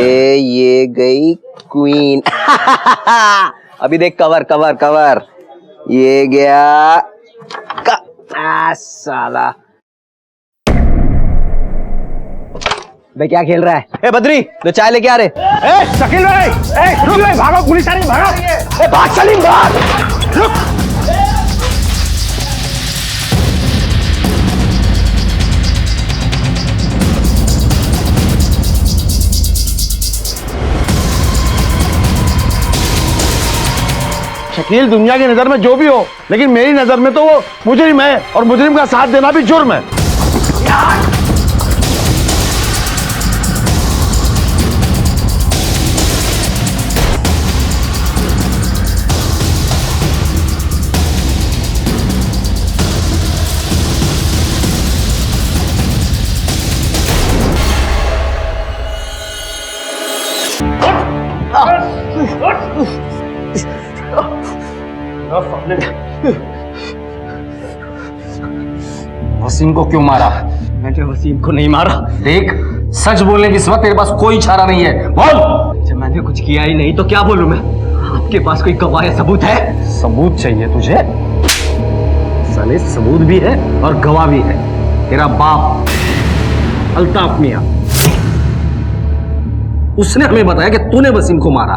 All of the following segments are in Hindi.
ये गई क्वीन। अभी देख कवर कवर कवर, ये गया साला। भाई क्या खेल रहा है? ए बद्री, दो चाय लेके आ रहे। ए शकील भाई, रुक भाई, भागो, पुलिस आ रही, भागो। भाग सलीम भाग। रुक। शकील, दुनिया की नजर में जो भी हो, लेकिन मेरी नजर में तो वो मुजरिम है, और मुजरिम का साथ देना भी जुर्म है। वसीम को क्यों मारा? मैंने वसीम को नहीं मारा। देख, सच बोलने की इस वक्त तेरे पास कोई चारा नहीं है, बोल। जब मैंने कुछ किया ही नहीं तो क्या बोलूं मैं? आपके पास कोई गवाह या सबूत है? सबूत चाहिए तुझे? साले सबूत भी है और गवाह भी है। तेरा बाप अल्ताफ मियां, उसने हमें बताया कि तूने वसीम को मारा।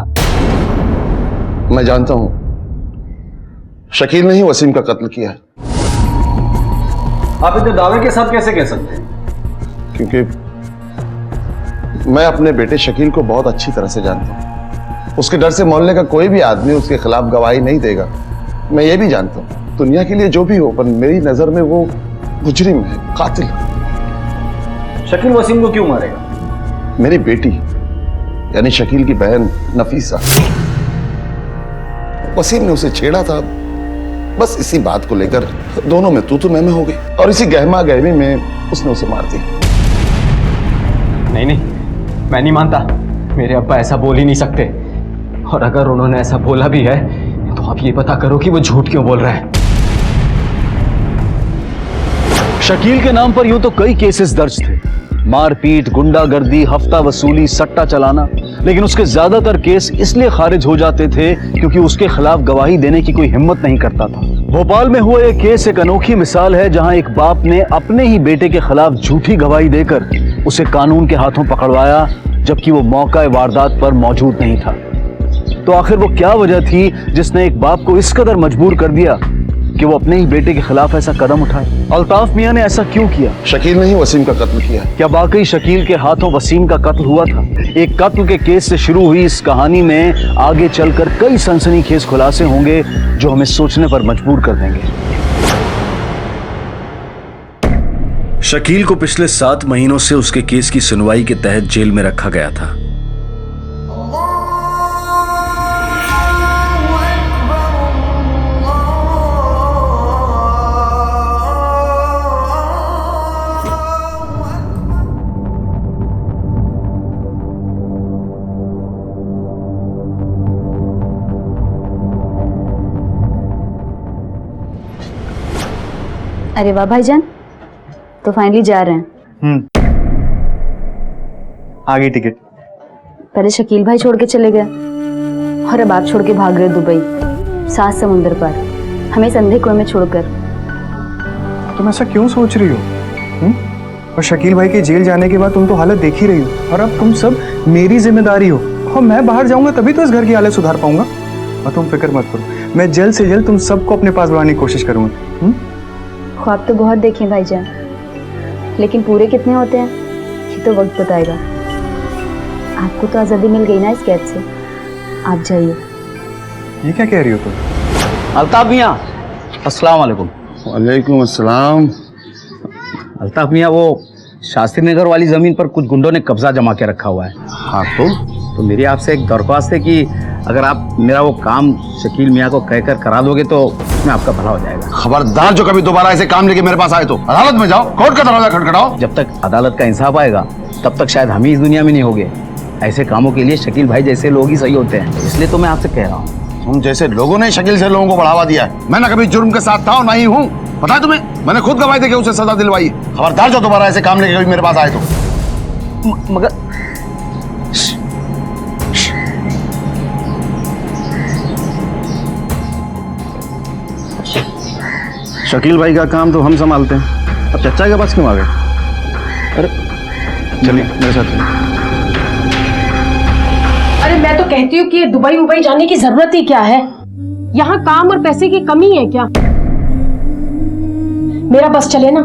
मैं जानता हूं शकील ने ही वसीम का कत्ल किया है। आप इतने दावे के साथ कैसे कह सकते हैं? क्योंकि मैं अपने बेटे शकील को बहुत अच्छी तरह से जानता हूं। उसके डर से मोहल्ले का कोई भी आदमी उसके खिलाफ गवाही नहीं देगा। मैं ये भी जानता हूं दुनिया के लिए जो भी हो, पर मेरी नजर में वो मुजरिम है, कातिल। शकील वसीम को क्यों मारेगा? मेरी बेटी यानी शकील की बहन नफीसा, वसीम ने उसे छेड़ा था। बस इसी बात को लेकर दोनों में तू मैं हो गई, और इसी गहमा गहमी में उसने उसे मार दिया। नहीं नहीं, मैं नहीं मानता। मेरे अब्बा ऐसा बोल ही नहीं सकते, और अगर उन्होंने ऐसा बोला भी है तो आप ये पता करो कि वो झूठ क्यों बोल रहा है। शकील के नाम पर यूं तो कई केसेस दर्ज थे, मारपीट, गुंडागर्दी, हफ्ता वसूली, सट्टा चलाना, लेकिन उसके ज्यादातर केस इसलिए खारिज हो जाते थे क्योंकि उसके खिलाफ गवाही देने की कोई हिम्मत नहीं करता था। भोपाल में हुआ यह केस एक अनोखी मिसाल है जहां एक बाप ने अपने ही बेटे के खिलाफ झूठी गवाही देकर उसे कानून के हाथों पकड़वाया, जबकि वो मौका वारदात पर मौजूद नहीं था। तो आखिर वो क्या वजह थी जिसने एक बाप को इस कदर मजबूर कर दिया कि वो अपने ही बेटे के खिलाफ ऐसा कदम उठाए? अल्ताफ मियां ने ऐसा क्यों किया? शकील ने ही वसीम का कत्ल किया। क्या वाकई शकील के हाथों वसीम का कत्ल हुआ था? एक कत्ल के केस से शुरू हुई इस कहानी में आगे चलकर कई सनसनीखेज खुलासे होंगे जो हमें सोचने पर मजबूर कर देंगे। शकील को पिछले 7 महीनों से उसके केस की सुनवाई के तहत जेल में रखा गया था। अरे वाह भाईजान, तो फाइनली जा रहे हैं। आ गई टिकट। पहले शकील भाई छोड़ के चले गए और अब आप छोड़ के भाग रहे दुबई, 7 समुंदर पार, हमें इस अंधे कुएं में छोड़कर। तुम ऐसा क्यों सोच रही हो? और शकील भाई के जेल जाने के बाद तुम तो हालत देख ही रही हो, और अब तुम सब मेरी जिम्मेदारी हो, और मैं बाहर जाऊंगा तभी तो इस घर की हालत सुधार पाऊंगा। और तुम फिक्र मत करो, मैं जल्द से जल्द तुम सबको अपने पास बुलाने की कोशिश करूंगा। ख्वाब तो बहुत देखे भाईजान, लेकिन पूरे कितने होते हैं ये तो वक्त बताएगा। आपको तो आज़ादी मिल गई ना इस कैद से, आप जाइए। ये क्या कह रही हो तुम? अल्ताफ मियां, अस्सलाम वालेकुम। वालेकुम अस्सलाम। अल्ताफ मियां, वो शास्त्री नगर वाली जमीन पर कुछ गुंडों ने कब्जा जमा के रखा हुआ है। हाँ तो मेरी आपसे एक दरख्वास्त है कि अगर आप मेरा वो काम शकील मियां को कहकर करा दोगे तो उसमें आपका भला हो जाएगा। खबरदार, जो कभी दोबारा ऐसे काम लेके मेरे पास आए तो अदालत में जाओ, कोर्ट का दरवाजा खटखटाओ। जब तक अदालत का इंसाफ आएगा तब तक शायद हम ही इस दुनिया में नहीं होंगे। ऐसे कामों के लिए शकील भाई जैसे लोग ही सही होते हैं, इसलिए तो मैं आपसे कह रहा हूँ। तुम जैसे लोगों ने शकील से लोगों को बढ़ावा दिया है। मैं ना कभी जुर्म के साथ था और ना ही हूँ, पता है तुम्हें? मैंने खुद गवाही देके उसे सजा दिलवाई। खबरदार, जो दोबारा ऐसे काम लेके कभी मेरे पास आए तो। मगर शकील भाई का काम तो हम संभालते हैं, अब चचा के पास क्यों आ गए? अरे चलिए मेरे साथ चलिए। अरे मैं तो कहती हूँ कि दुबई उबई जाने की जरूरत ही क्या है? यहाँ काम और पैसे की कमी है क्या? मेरा बस चले ना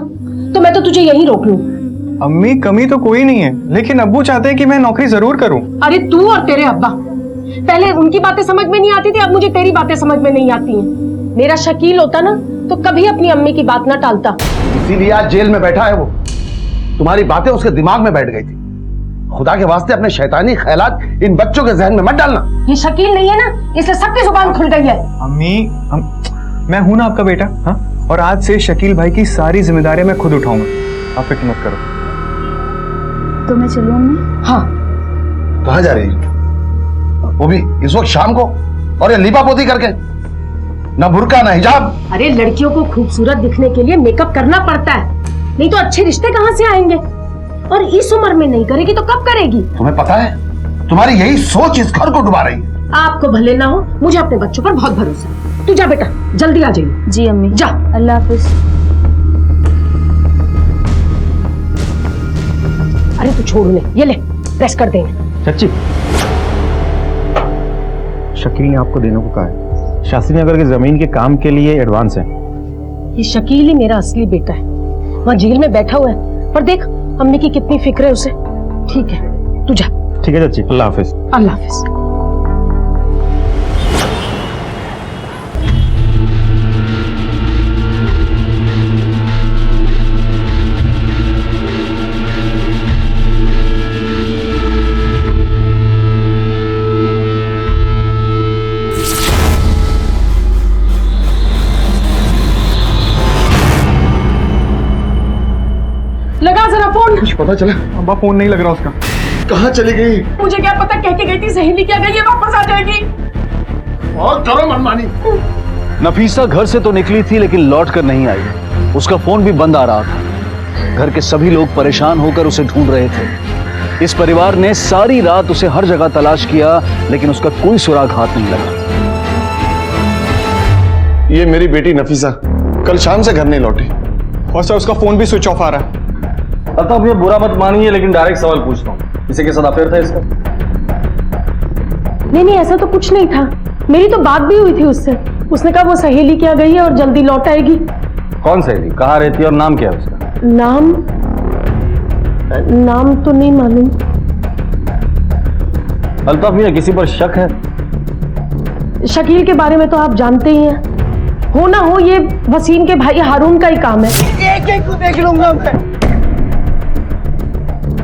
तो मैं तो तुझे यहीं रोक लूं। अम्मी कमी तो कोई नहीं है, लेकिन अब्बू चाहते हैं कि मैं नौकरी जरूर करूं। अरे तू और तेरे अब्बा, पहले उनकी बातें समझ में नहीं आती थी, अब मुझे तेरी बातें समझ में नहीं आती हैं। मेरा शकील होता ना तो कभी अपनी अम्मी की बात ना टालता। इसीलिए आज जेल में बैठा है वो। तुम्हारी बातें उसके दिमाग में बैठ गई थी। खुदा के वास्ते अपने शैतानी ख्यालात इन बच्चों के जहन में मत डालना। ये शकील नहीं है ना, इसलिए सबकी जुबान खुल गई है। अम्मी मैं हूं ना आपका बेटा, हाँ? और आज से शकील भाई की सारी जिम्मेदारियां मैं खुद उठाऊंगा, आप फिक्र मत करो। तो मैं चलूं अम्मी? हाँ। कहाँ जा रही है? वो भी इस वक्त शाम को, और ये लीपा पोती करके, ना बुर्का ना हिजाब। अरे लड़कियों को खूबसूरत दिखने के लिए मेकअप करना पड़ता है, नहीं तो अच्छे रिश्ते कहाँ से आएंगे? और इस उम्र में नहीं करेगी तो कब करेगी? तुम्हें पता है तुम्हारी यही सोच इस घर को डुबा रही है। आपको भले ना हो, मुझे अपने बच्चों पर बहुत भरोसा है। तू जा बेटा, जल्दी आ जाइए। जी अम्मी। जा। अल्लाह हाफिज। अरे तू छोड़ उन्हें, ये ले प्रेस कर देंगे। चच्ची, शकील ने आपको देने को कहा है, शास्त्री नगर की जमीन के काम के लिए एडवांस है। ये शकील ही मेरा असली बेटा है, वहाँ जेल में बैठा हुआ है, पर देख अम्मी की कितनी फिक्र है उसे। ठीक है तू जा। ठीक है चच्ची, अल्लाह हाफिज। अल्लाह हाफिज। लगा जरा फोन। कुछ पता चला? अब्बा फोन नहीं लग रहा उसका। कहाँ चली गई? मुझे क्या पता, कह के गई थी सहेली क्या गई है, वापस आ जाएगी। और करो मनमानी। नफीसा घर से तो निकली थी लेकिन लौट कर नहीं आई। उसका फोन भी बंद आ रहा था। घर के सभी लोग परेशान होकर उसे ढूंढ रहे थे। इस परिवार ने सारी रात उसे हर जगह तलाश किया लेकिन उसका कोई सुराग हाथ नहीं लगा। ये मेरी बेटी नफीसा कल शाम से घर नहीं लौटी, और सर उसका फोन भी स्विच ऑफ आ रहा है। अब ये बुरा मत मानिए, लेकिन डायरेक्ट सवाल पूछता हूँ, किसी के साथ अफेयर था इसका? नहीं ऐसा तो कुछ नहीं था, मेरी तो बात भी हुई थी उससे। उसने कहा वो सहेली क्या गई है और जल्दी लौट आएगी। कौन सहेली, कहाँ रहती है और नाम क्या है उसका? नाम तो नहीं मालूम। अल्ताफ मियां, किसी पर शक है? शकील के बारे में तो आप जानते ही हैं, हो ना हो ये वसीम के भाई हारून का ही काम है। एक को देख लूंगा मैं।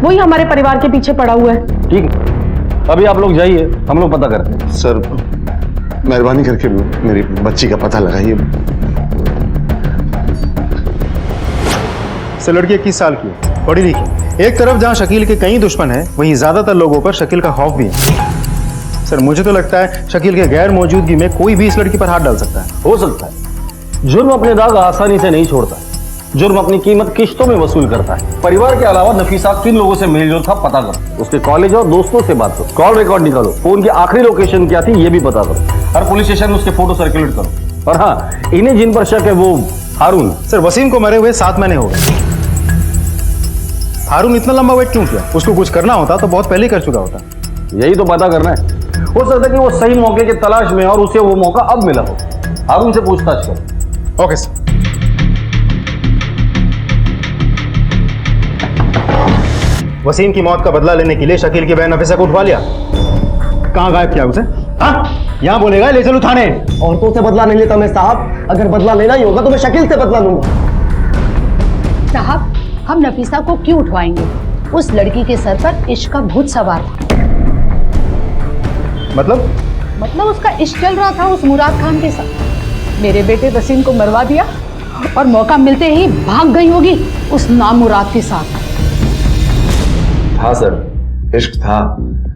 वही हमारे परिवार के पीछे पड़ा हुआ है। ठीक है, अभी आप लोग जाइए, हम लोग पता करते हैं। सर मेहरबानी करके मेरी बच्ची का पता लगाइए। से लड़की 21 साल की है, पढ़ी लिखी। एक तरफ जहां शकील के कई दुश्मन हैं, वहीं ज्यादातर लोगों पर शकील का खौफ भी है। सर मुझे तो लगता है शकील के गैर मौजूदगी में कोई भी इस लड़की पर हाथ डाल सकता है। हो सकता है। जुर्म अपने दाग आसानी से नहीं छोड़ता, जुर्म अपनी कीमत किश्तों में वसूल करता है। परिवार के अलावा नफीसा किन लोगों से मेलजोल था पता करो, उसके कॉलेज और दोस्तों से बात करो, कॉल रिकॉर्ड निकालो, फोन की आखिरी लोकेशन क्या थी ये भी पता करो, हर पुलिस स्टेशन में उसके फोटो सर्कुलेट करो। और हाँ, इन्हें जिन पर शक है वो हारून। सर वसीम को मरे हुए 7 महीने हो गए। हारून इतना लंबा वेट क्यों किया? उसको कुछ करना होता तो बहुत पहले कर चुका होता। यही तो पता करना है। हो सकता है कि वो सही मौके की तलाश में और उसे वो मौका अब मिला हो। हारून से पूछताछ करो। Okay sir. वसीम की मौत का बदला लेने के लिए शकील की बहन नफीसा को उठवा लिया। कहाँ गायब किया उसे? हाँ, यहाँ बोलेगा ले चलो थाने। औरतों से बदला नहीं लेता मैं साहब, अगर बदला लेना ही होगा तो मैं शकील से बदला लूंगा। साहब हम नफीसा को क्यों उठवाएंगे? उस लड़की के सर पर इश्क का भूत सवार था। मतलब उसका इश्क चल रहा था उस मुराद खान के साथ। मेरे बेटे वसीम को मरवा दिया और मौका मिलते ही भाग गई होगी उस नामुराद के साथ। हाँ सर, इश्क था,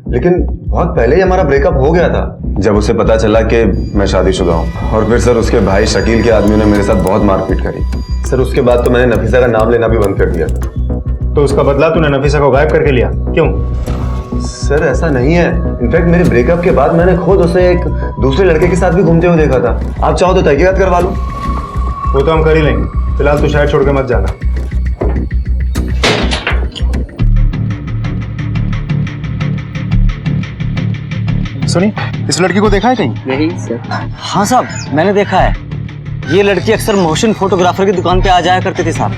लेकिन बहुत पहले ही हमारा ब्रेकअप हो गया था जब उसे पता चला कि मैं शादीशुदा हूँ। और फिर सर उसके भाई शकील के आदमियों ने मेरे साथ बहुत मारपीट करी। सर उसके बाद तो मैंने नफीसा का नाम लेना भी बंद कर दिया था। तो उसका बदला तूने नफीसा को गायब करके लिया, क्यों? सर ऐसा नहीं है, इनफैक्ट मेरे ब्रेकअप के बाद मैंने खुद उसे एक दूसरे लड़के के साथ भी घूमते हुए देखा था। आप चाहो तो तहकीकात करवा लो। वो तो हम कर ही लेंगे, फिलहाल तू शहर छोड़ के मत जाना। सुनी, इस लड़की को देखा है कहीं? यही सर। हाँ साहब, मैंने देखा है। ये लड़की अक्सर मोशन फोटोग्राफर की दुकान पे आ जाया करती थी साहब।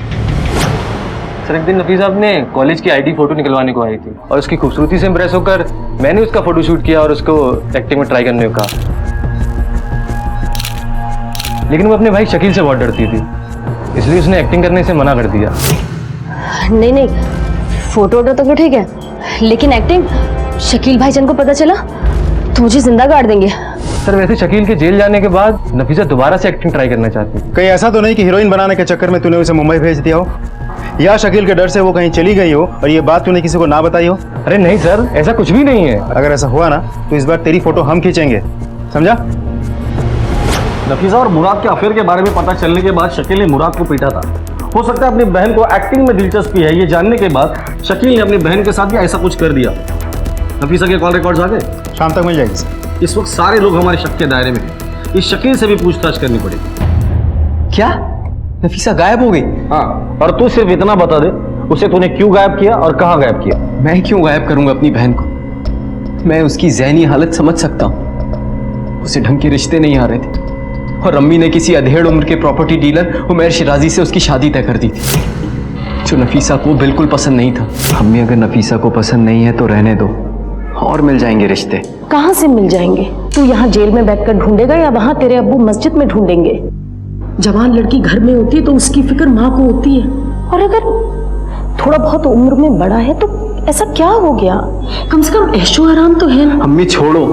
सर, एक दिन नफीस साहब ने कॉलेज की आईडी फोटो निकलवाने को आई थी और उसकी खूबसूरती से इम्प्रेस होकर मैंने उसका फोटो शूट किया और उसको एक्टिंग में ट्राई करने को कहा, लेकिन वो अपने भाई शकील से बहुत डरती थी, इसलिए उसने एक्टिंग करने से मना कर दिया। नहीं नहीं, फोटो तो ठीक है, लेकिन एक्टिंग शकील भाईजान को पता चला तो मुझे जिंदा गाड़ देंगे। सर, वैसे शकील के जेल जाने के बाद नफीसा दोबारा से एक्टिंग ट्राई करना चाहती है। कहीं ऐसा तो नहीं कि हीरोइन बनाने के चक्कर में तूने उसे मुंबई भेज दिया हो, या शकील के डर से वो कहीं चली गई हो और ये बात तूने किसी को ना बताई हो? अरे नहीं सर, ऐसा कुछ भी नहीं है। अगर ऐसा हुआ ना तो इस बार तेरी फोटो हम खींचेंगे, समझा? नफीसा और मुराद के अफेयर के बारे में पता चलने के बाद शकील ने मुराद को पीटा था। हो सकता है अपनी बहन को एक्टिंग में दिलचस्पी है, ये जानने के बाद शकील ने अपनी बहन के साथ भी ऐसा कुछ कर दिया। नफीसा के कॉल रिकॉर्ड्स आ गए? शाम तक मिल जाएगी। इस वक्त सारे लोग हमारे शक के दायरे में हैं। इस शकील से भी पूछताछ करनी पड़ेगी। क्या नफीसा गायब हो गई? हाँ, और तू सिर्फ इतना बता दे, उसे तूने क्यों गायब किया और कहाँ गायब किया? मैं क्यों गायब करूंगा अपनी बहन को? मैं उसकी ज़हनी हालत समझ सकता हूँ। उसे ढंग के रिश्ते नहीं आ रहे थे और अम्मी ने किसी अधेड़ उम्र के प्रॉपर्टी डीलर उमैर शिराजी से उसकी शादी तय कर दी थी, जो नफीसा को बिल्कुल पसंद नहीं था। अम्मी, अगर नफीसा को पसंद नहीं है तो रहने दो, और मिल जाएंगे रिश्ते। कहाँ से मिल जाएंगे? तू यहाँ जेल में बैठकर ढूंढेगा या वहाँ तेरे अब्बू मस्जिद में ढूंढेंगे? जवान लड़की घर में होती है तो उसकी फिक्र माँ को होती है, और अगर थोड़ा बहुत उम्र में बड़ा है तो ऐसा क्या हो गया? कम से कम ऐशो आराम तो है ना। अम्मी छोड़ो,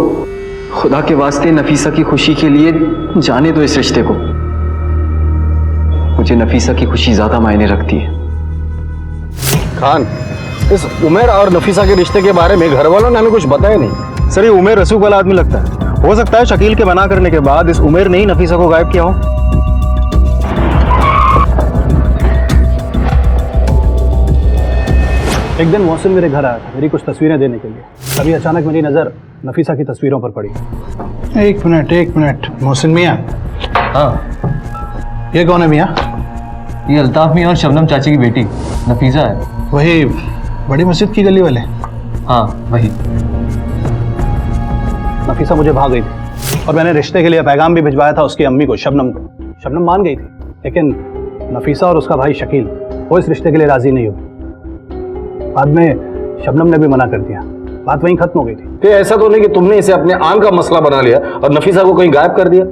खुदा के वास्ते नफीसा की खुशी के लिए जाने दो इस रिश्ते को। मुझे नफीसा की खुशी ज्यादा मायने रखती है। खान, इस उमेर और नफीसा के रिश्ते के बारे में घर वालों ने हमें कुछ बताया नहीं। सर, ये उमेर रसूख वाला आदमी लगता है। हो सकता है शकील के मना करने के बाद इस उमेर ने ही नफीसा को गायब किया हो। एक दिन मोहसिन मेरे घर आया था मेरी कुछ तस्वीरें देने के लिए। तभी अचानक मेरी नज़र नफीसा की तस्वीरों पर पड़ी। एक मिनट, मोहसिन मियाँ? हाँ, ये कौन है मियाँ? ये अल्ताफ मियाँ और शबनम चाची की बेटी नफीसा है। वही बड़ी मस्जिद की गली वाले? हाँ, वही। नफीसा मुझे भाग गई थी और मैंने रिश्ते के लिए पैगाम भी भिजवाया था उसकी अम्मी को, शबनम को। शबनम मान गई थी, लेकिन नफीसा और उसका भाई शकील वो इस रिश्ते के लिए राजी नहीं हुए। बाद में शबनम ने भी मना कर दिया, बात वहीं खत्म हो गई थी। ऐसा तो नहीं कि तुमने इसे अपने आन का मसला बना लिया और नफीसा को कहीं गायब कर दिया?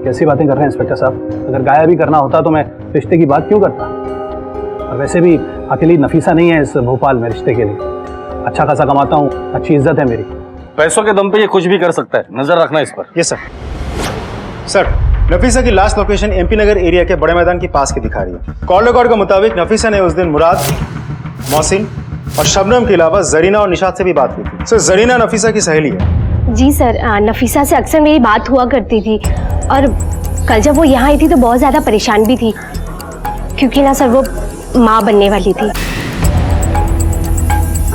कैसी बातें कर रहे हैं इंस्पेक्टर साहब? अगर गायब ही करना होता तो मैं रिश्ते की बात क्यों करता? और वैसे भी अकेली नफीसा नहीं है इस भोपाल में रिश्ते के लिए। अच्छा खासा कमाता हूँ, अच्छी इज्जत है मेरी। पैसों के दम पे ये कुछ भी कर सकता है, नजर रखना इस पर। यस सर, नफीसा की लास्ट लोकेशन एमपी नगर एरिया के बड़े मैदान के पास की दिखा रही है। कॉल रिकॉर्ड के मुताबिक नफीसा ने उस दिन मुराद, मोहसिन और शबनम के अलावा जरीना और निशात से भी बात की थी। सर, जरीना नफीसा की सहेली है। जी सर, नफीसा से अक्सर मेरी बात हुआ करती थी, और कल जब वो यहाँ आई थी तो बहुत ज़्यादा परेशान भी थी, क्योंकि ना सर वो माँ बनने वाली थी।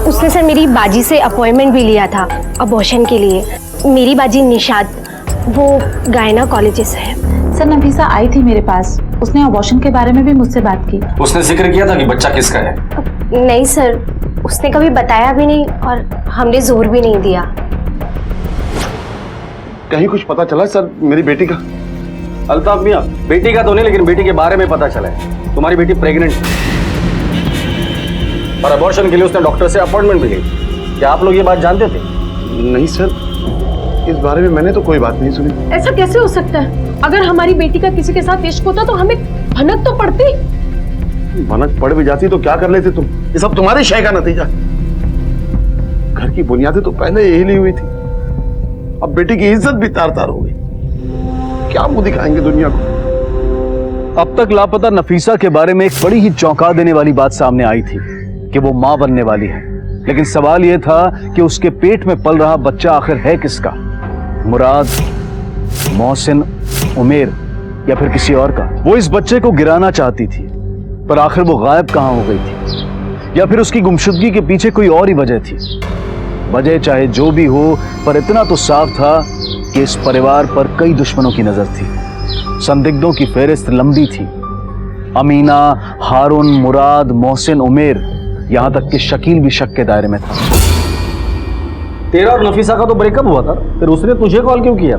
उसने सर मेरी बाजी से अपॉइंटमेंट भी लिया था अबॉर्शन के लिए। मेरी बाजी निशात, वो गायना कॉलेज से है। सर, नफीसा आई थी मेरे पास, उसने अबॉर्शन के बारे में भी मुझसे बात की। उसने जिक्र किया था कि बच्चा किसका है? नहीं सर, उसने कभी बताया भी नहीं और हमने जोर भी नहीं दिया। कहीं कुछ पता चला सर मेरी बेटी का? अल्ताफ मियाँ, बेटी का तो नहीं, लेकिन बेटी के बारे में पता चला है। तुम्हारी बेटी प्रेग्नेंट है और अबॉर्शन के लिए उसने डॉक्टर से अपॉइंटमेंट भी ली। क्या आप लोग ये बात जानते थे? नहीं सर, इस बारे में मैंने तो कोई बात नहीं सुनी। ऐसा कैसे हो सकता है? अगर हमारी बेटी का किसी के साथ इश्क होता तो हमें भनक तो पड़ती। भनक पड़ भी जाती तो क्या कर लेते तुम? ये सब तुम्हारे शय का नतीजा। घर की बुनियादें तो पहले ही हिली हुई थी, अब बेटी की इज्जत भी तार तार हो गई। क्या मुंह दिखाएंगे दुनिया को? अब तक लापता नफीसा के बारे में एक बड़ी ही चौंका देने वाली बात सामने आई थी कि वो मां बनने वाली है, लेकिन सवाल यह था कि उसके पेट में पल रहा बच्चा आखिर है किसका? मुराद, मोहसिन, उमेर या फिर किसी और का? वो इस बच्चे को गिराना चाहती थी, पर आखिर वो गायब कहां हो गई थी? या फिर उसकी गुमशुदगी के पीछे कोई और ही वजह थी? वजह चाहे जो भी हो, पर इतना तो साफ था कि इस परिवार पर कई दुश्मनों की नजर थी। संदिग्धों की फेहरिस्त लंबी थी। अमीना, हारून, मुराद, मोहसिन, उमेर, यहां तक कि शकील भी शक के दायरे में था। तेरा और नफीसा का तो ब्रेकअप हुआ था, फिर उसने तुझे कॉल क्यों किया?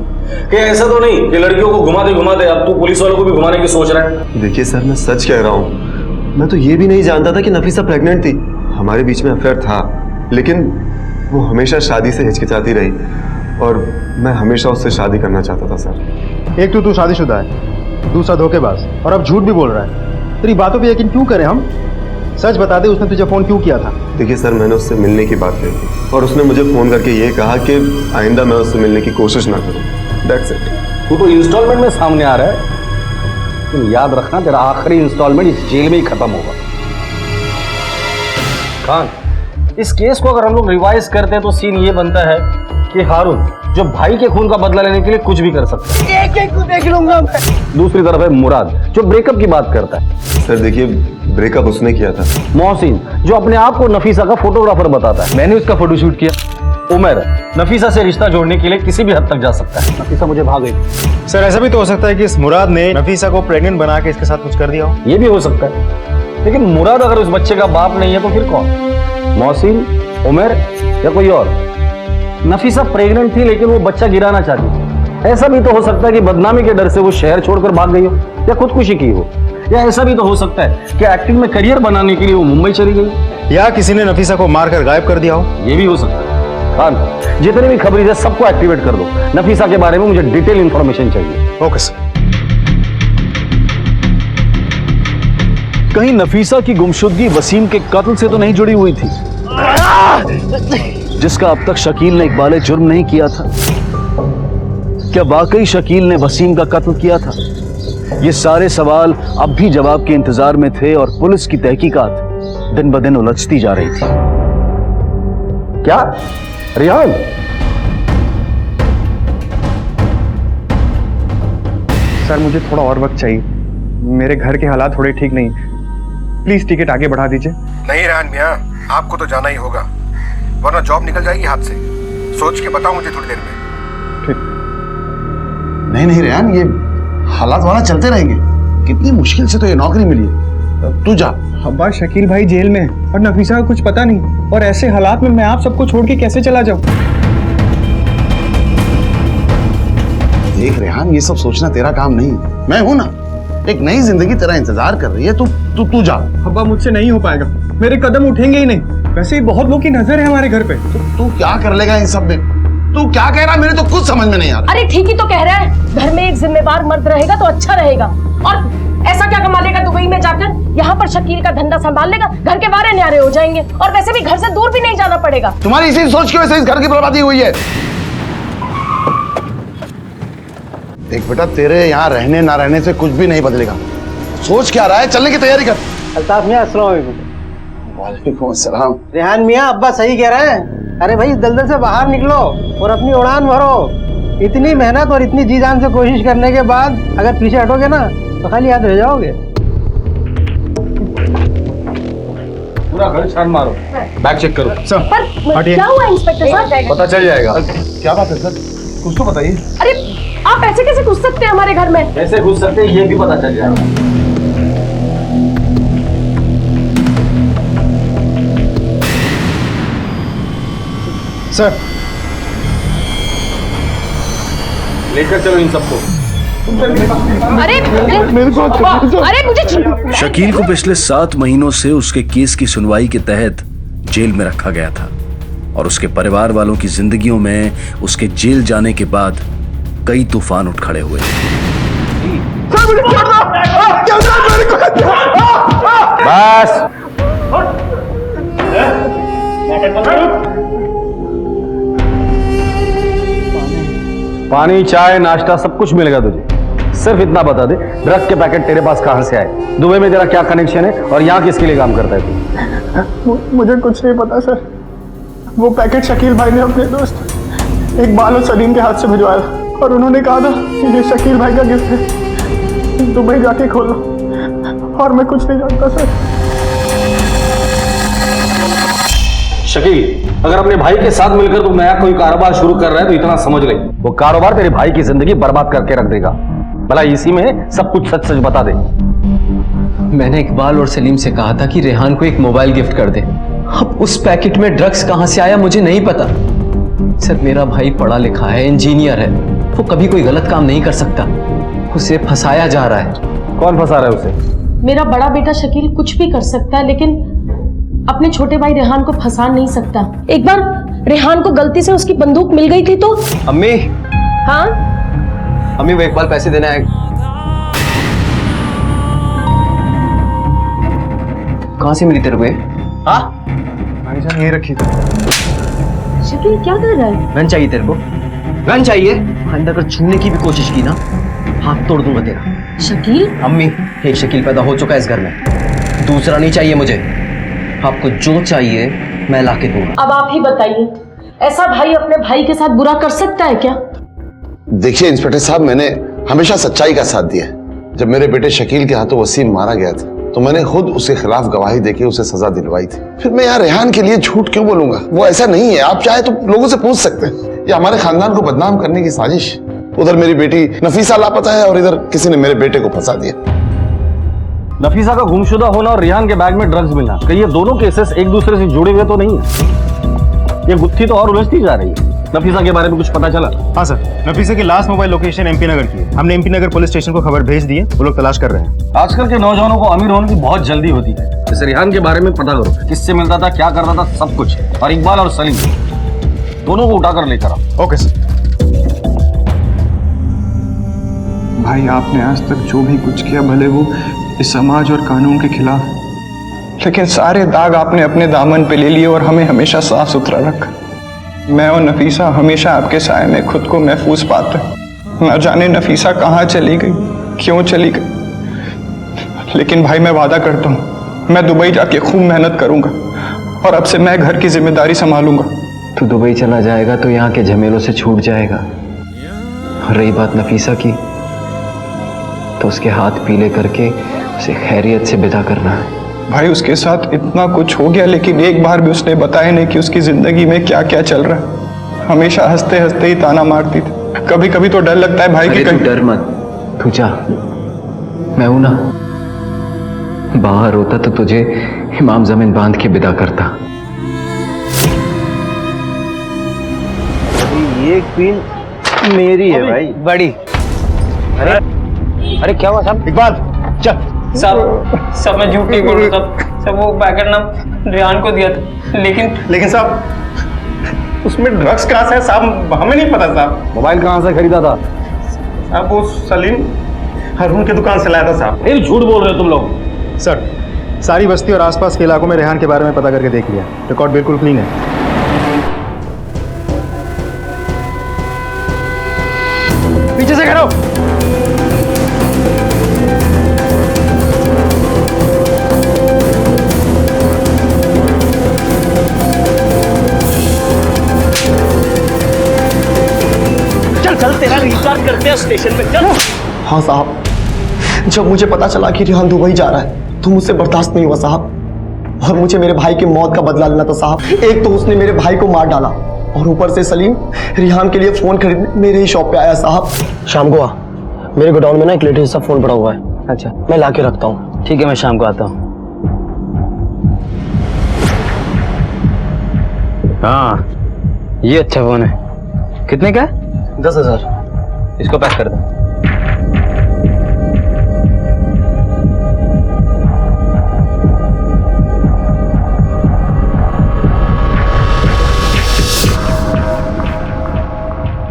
कि ऐसा तो नहीं कि लड़कियों को घुमाते घुमाते अब तू पुलिस वालों को भी घुमाने की सोच रहा है? देखिए सर, मैं सच कह रहा हूँ। मैं तो ये भी नहीं जानता था कि नफीसा प्रेग्नेंट थी। हमारे बीच में अफेयर था, लेकिन वो हमेशा शादी से हिचकिचाती रही और मैं हमेशा उससे शादी करना चाहता था सर। एक तो तू शादीशुदा है, दूसरा धोखेबाज, और अब झूठ भी बोल रहा है। तेरी बातों पे यकीन क्यों करें हम? सच बता दे, उसने तुझे फोन क्यों किया था? देखिए सर, मैंने उससे मिलने की बात कही थी और उसने मुझे फोन करके ये कहा कि आइंदा मैं उससे मिलने की कोशिश ना करूं। That's it. तू तो इंस्टॉलमेंट में सामने आ रहा है। तुम याद रखना, तेरा आखिरी इंस्टॉलमेंट इस जेल में ही खत्म होगा। खान, इस केस को अगर हम लोग रिवाइज करते हैं तो सीन ये बनता है कि हारून जो भाई के खून का बदला लेने के लिए कुछ भी कर सकता है। एक एक को देख लूंगा मैं। दूसरी तरफ है मुराद जो ब्रेकअप की बात करता है। सर देखिए, ब्रेकअप उसने किया था। मोहसिन जो अपने आप को नफीसा का फोटोग्राफर बताता है। मैंने उसका फोटोशूट किया। उमर नफीसा से रिश्ता जोड़ने के लिए किसी भी हद तक जा सकता है। नफीसा मुझे भाग गई। सर ऐसा भी तो हो सकता है कि इस मुराद ने नफीसा को प्रेग्नेंट बना के इसके साथ कुछ कर दिया हो। ये भी हो सकता है, लेकिन मुराद अगर उस बच्चे का बाप नहीं है तो फिर कौन? मोहसिन, उमर या कोई और? नफीसा प्रेग्नेंट थी लेकिन वो बच्चा गिराना चाहती थी। ऐसा भी तो हो सकता है कि बदनामी के डर से वो शहर छोड़कर भाग गई हो या खुदकुशी की हो, या ऐसा भी तो हो सकता है कि एक्टिंग में करियर बनाने के लिए वो मुंबई चली गई, या किसी ने नफीसा को मारकर गायब कर दिया हो। ये भी हो सकता है। खान, जितने भी खबरें हैं सबको एक्टिवेट कर दो। नफीसा के बारे में मुझे डिटेल इंफॉर्मेशन चाहिए। Okay sir. कहीं नफीसा की गुमशुदगी वसीम के कत्ल से तो नहीं जुड़ी हुई थी, जिसका अब तक शकील ने इकबाल जुर्म नहीं किया था? क्या वाकई शकील ने वसीम का कत्ल किया था? ये सारे सवाल अब भी जवाब के इंतजार में थे और पुलिस की तहकीकात दिन ब दिन उलझती जा रही थी। क्या रिहान? सर मुझे थोड़ा और वक्त चाहिए, मेरे घर के हालात थोड़े ठीक नहीं। प्लीज टिकट आगे बढ़ा दीजिए। नहीं रेहान मियाँ, आपको तो जाना ही होगा, वरना जॉब निकल जाएगी हाथ से। सोच के बताओ मुझे थोड़ी देर में। ठीक। नहीं नहीं रेहान, ये हालात वाला चलते रहेंगे। कितनी मुश्किल से तो ये नौकरी मिली है। तू जा। अब्बा शकील भाई जेल में है और नफीसा का कुछ पता नहीं, और ऐसे हालात में मैं आप सबको छोड़ के कैसे चला जाऊं? देख रेहान, ये सब सोचना तेरा काम नहीं, मैं हूं ना। एक नई जिंदगी तेरा इंतजार कर रही है। तू जा। अब्बा मुझसे नहीं हो पाएगा, मेरे कदम उठेंगे ही नहीं। वैसे ही बहुत लोग की नजर है हमारे घर पे। तू क्या कर लेगा इन सब में? तू क्या कह रहा है, मेरे तो कुछ समझ में नहीं आ रहा। अरे ठीक ही तो कह रहा है, घर में एक जिम्मेदार मर्द रहेगा तो अच्छा रहेगा। और ऐसा क्या कमा लेगा दुबई में जाकर? यहाँ पर शकील का धंधा संभाल लेगा, घर के बारे न्यारे हो जाएंगे, और वैसे भी घर से दूर भी नहीं जाना पड़ेगा। तुम्हारी इसी सोच की वजह से इस घर की बर्बादी हुई है। देख बेटा, तेरे यहाँ रहने ना रहने से कुछ भी नहीं बदलेगा। सोच क्या रहा है? चलने की तैयारी कर। अल्ताफ मियाँ अस्सलाम वालेकुम। वालेकुम अस्सलाम। रेहान मियाँ, अब्बा सही कह रहे हैं। अरे भाई, दलदल से बाहर निकलो और अपनी उड़ान भरो। इतनी मेहनत और इतनी जी जान से कोशिश करने के बाद अगर पीछे हटोगे ना तो खाली याद रह जाओगे। पूरा घर छान मारो, बैग चेक करो। पर क्या हुआ इंस्पेक्टर साहब? पता चल जाएगा। क्या बात है सर, कुछ तो बताइए। अरे आप ऐसे कैसे घुस सकते हैं हमारे घर में? कैसे घुस सकते हैं ये भी पता चल जाएगा। सर लेकर चलो इन सबको। अरे मुझे शकील को पिछले 7 महीनों से उसके केस की सुनवाई के तहत जेल में रखा गया था, और उसके परिवार वालों की जिंदगियों में उसके जेल जाने के बाद कई तूफान उठ खड़े हुए। बस पानी, चाय, नाश्ता सब कुछ मिलेगा तुझे। सिर्फ इतना बता दे, ड्रग के पैकेट तेरे पास कहां से आए? दुबई में तेरा क्या कनेक्शन है और यहाँ किसके लिए काम करता है तू? मुझे कुछ नहीं पता सर। वो पैकेट शकील भाई ने अपने दोस्त इकबाल और सलीम के हाथ से भिजवाया, और उन्होंने कहा था कि ये शकील भाई का गिफ्ट है, दुबई जाके खोलो। और मैं कुछ नहीं जानता सर। शकील, अगर अपने भाई के साथ मिलकर तू नया कोई कारोबार शुरू कर रहा है तो इतना समझ ले, वो कारोबार तेरे भाई की जिंदगी बर्बाद करके रख देगा। भला इसी में सब कुछ सच सच बता दे। मैंने इकबाल और सलीम से कहा था कि रेहान को एक मोबाइल गिफ्ट कर दे। अब उस पैकेट में ड्रग्स कहां से आया मुझे नहीं पता। सर मेरा भाई पढ़ा लिखा है, इंजीनियर है, वो कभी कोई गलत काम नहीं कर सकता। उसे फंसाया जा रहा है। कौन फंसा रहा है उसे? मेरा बड़ा बेटा शकील कुछ भी कर सकता है, लेकिन अपने छोटे भाई रेहान को फंसा नहीं सकता। एक बार रेहान को गलती से उसकी बंदूक मिल गई थी तो। अम्मी। हाँ अम्मी वो इकबाल पैसे देने आएगा। कहां से मिली तेरे को? हाँ भाईजान ये रखी थी। शकील क्या कर रहा है? गन चाहिए तेरे को? गन चाहिए? अंदर अगर छूने की भी कोशिश की ना हाथ तोड़ दूंगा तेरा। शकील? अम्मी एक शकील पैदा हो चुका है इस घर में, दूसरा नहीं चाहिए मुझे। आपको जो चाहिए मैं ला के दूंगा। अब आप ही बताइए, ऐसा भाई अपने भाई के साथ बुरा कर सकता है क्या? देखिए इंस्पेक्टर साहब, मैंने हमेशा सच्चाई का साथ दिया। जब मेरे बेटे शकील के हाथों वसीम मारा गया था तो मैंने खुद उसके खिलाफ गवाही देके उसे सजा दिलवाई थी। फिर मैं यहाँ रेहान के लिए झूठ क्यों बोलूंगा? वो ऐसा नहीं है। आप चाहे तो लोगों से पूछ सकते हैं। ये हमारे खानदान को बदनाम करने की साजिश। उधर मेरी बेटी नफीसा लापता है और इधर किसी ने मेरे बेटे को फंसा दिया। नफीसा का गुमशुदा होना और रेहान के बैग में ड्रग्स मिलना, कहीं ये दोनों केसेस एक दूसरे से जुड़े हुए तो नहीं है? ये गुत्थी तो और उलझती जा रही है। नफीसा के बारे में कुछ पता चला? हाँ सर, नफीसा की लास्ट मोबाइल लोकेशन एमपी नगर की है। हमने एमपी नगर पुलिस स्टेशन को खबर भेज दी है, वो लोग तलाश कर रहे हैं। आजकल के नौजवानों को अमीर होने की बहुत जल्दी होती है। जैसे रेहान के बारे में पता करो, किससे मिलता था, क्या करता था, सब कुछ। और इकबाल और सलीम दोनों को उठाकर लेकर आओ। Okay sir. भाई आपने आज तक जो भी कुछ किया, भले वो इस समाज और कानून के खिलाफ, लेकिन सारे दाग आपने अपने दामन पे ले लिए और हमें हमेशा साफ सुथरा रखा। मैं और नफीसा हमेशा आपके साए में खुद को महफूज पाते। न जाने नफीसा कहाँ चली गई, क्यों चली गई, लेकिन भाई मैं वादा करता हूँ मैं दुबई जाके खूब मेहनत करूंगा और अब से मैं घर की जिम्मेदारी संभालूंगा। तू दुबई चला जाएगा तो यहाँ के झमेलों से छूट जाएगा। और रही बात नफीसा की, तो उसके हाथ पीले करके उसे खैरियत से विदा करना है। भाई उसके साथ इतना कुछ हो गया, लेकिन एक बार भी उसने बताया नहीं कि उसकी जिंदगी में क्या क्या चल रहा है। हमेशा हंसते हंसते ही ताना मारती थी। कभी कभी तो डर लगता है भाई कि तू डर मत, तू जा, मैं हूं ना। बाहर होता तो तुझे इमाम जमीन बांध के विदा करता। ये क्वीन मेरी है भाई, बड़ी। अरे क्या हुआ साहब? इकबाल चल। सब मैं झूठ नहीं बोल रहा था। सब वो पैकेट ना रेहान को दिया था, लेकिन साहब उसमें ड्रग्स कहाँ से है साहब, हमें नहीं पता साहब। मोबाइल कहाँ से खरीदा था? साहब वो सलीम हारून की दुकान से लाया था साहब। फिर झूठ बोल रहे हो तुम लोग। सर सारी बस्ती और आसपास के इलाकों में रेहान के बारे में पता करके देख लिया, रिकॉर्ड बिल्कुल क्लीन है। पीछे से करो। चल तेरा रिचार्ज करते हैं स्टेशन में, चल। हाँ साहब, जब मुझे पता चला कि रेहान दुबई जा रहा है तो मुझसे बर्दाश्त नहीं हुआ साहब, और मुझे मेरे भाई की मौत का बदला लेना था साहब। एक तो उसने मेरे भाई को मार डाला और ऊपर से सलीम रेहान के लिए फोन खरीदने मेरे ही शॉप पे आया साहब। शाम को आ, मेरे गोडाउन में ना एक लेटेस्ट सा फोन पड़ा हुआ है। अच्छा मैं ला के रखता हूँ। ठीक है, मैं शाम को आता हूँ। हाँ ये अच्छा फोन है। कितने का है? 10,000। इसको पैक कर दो।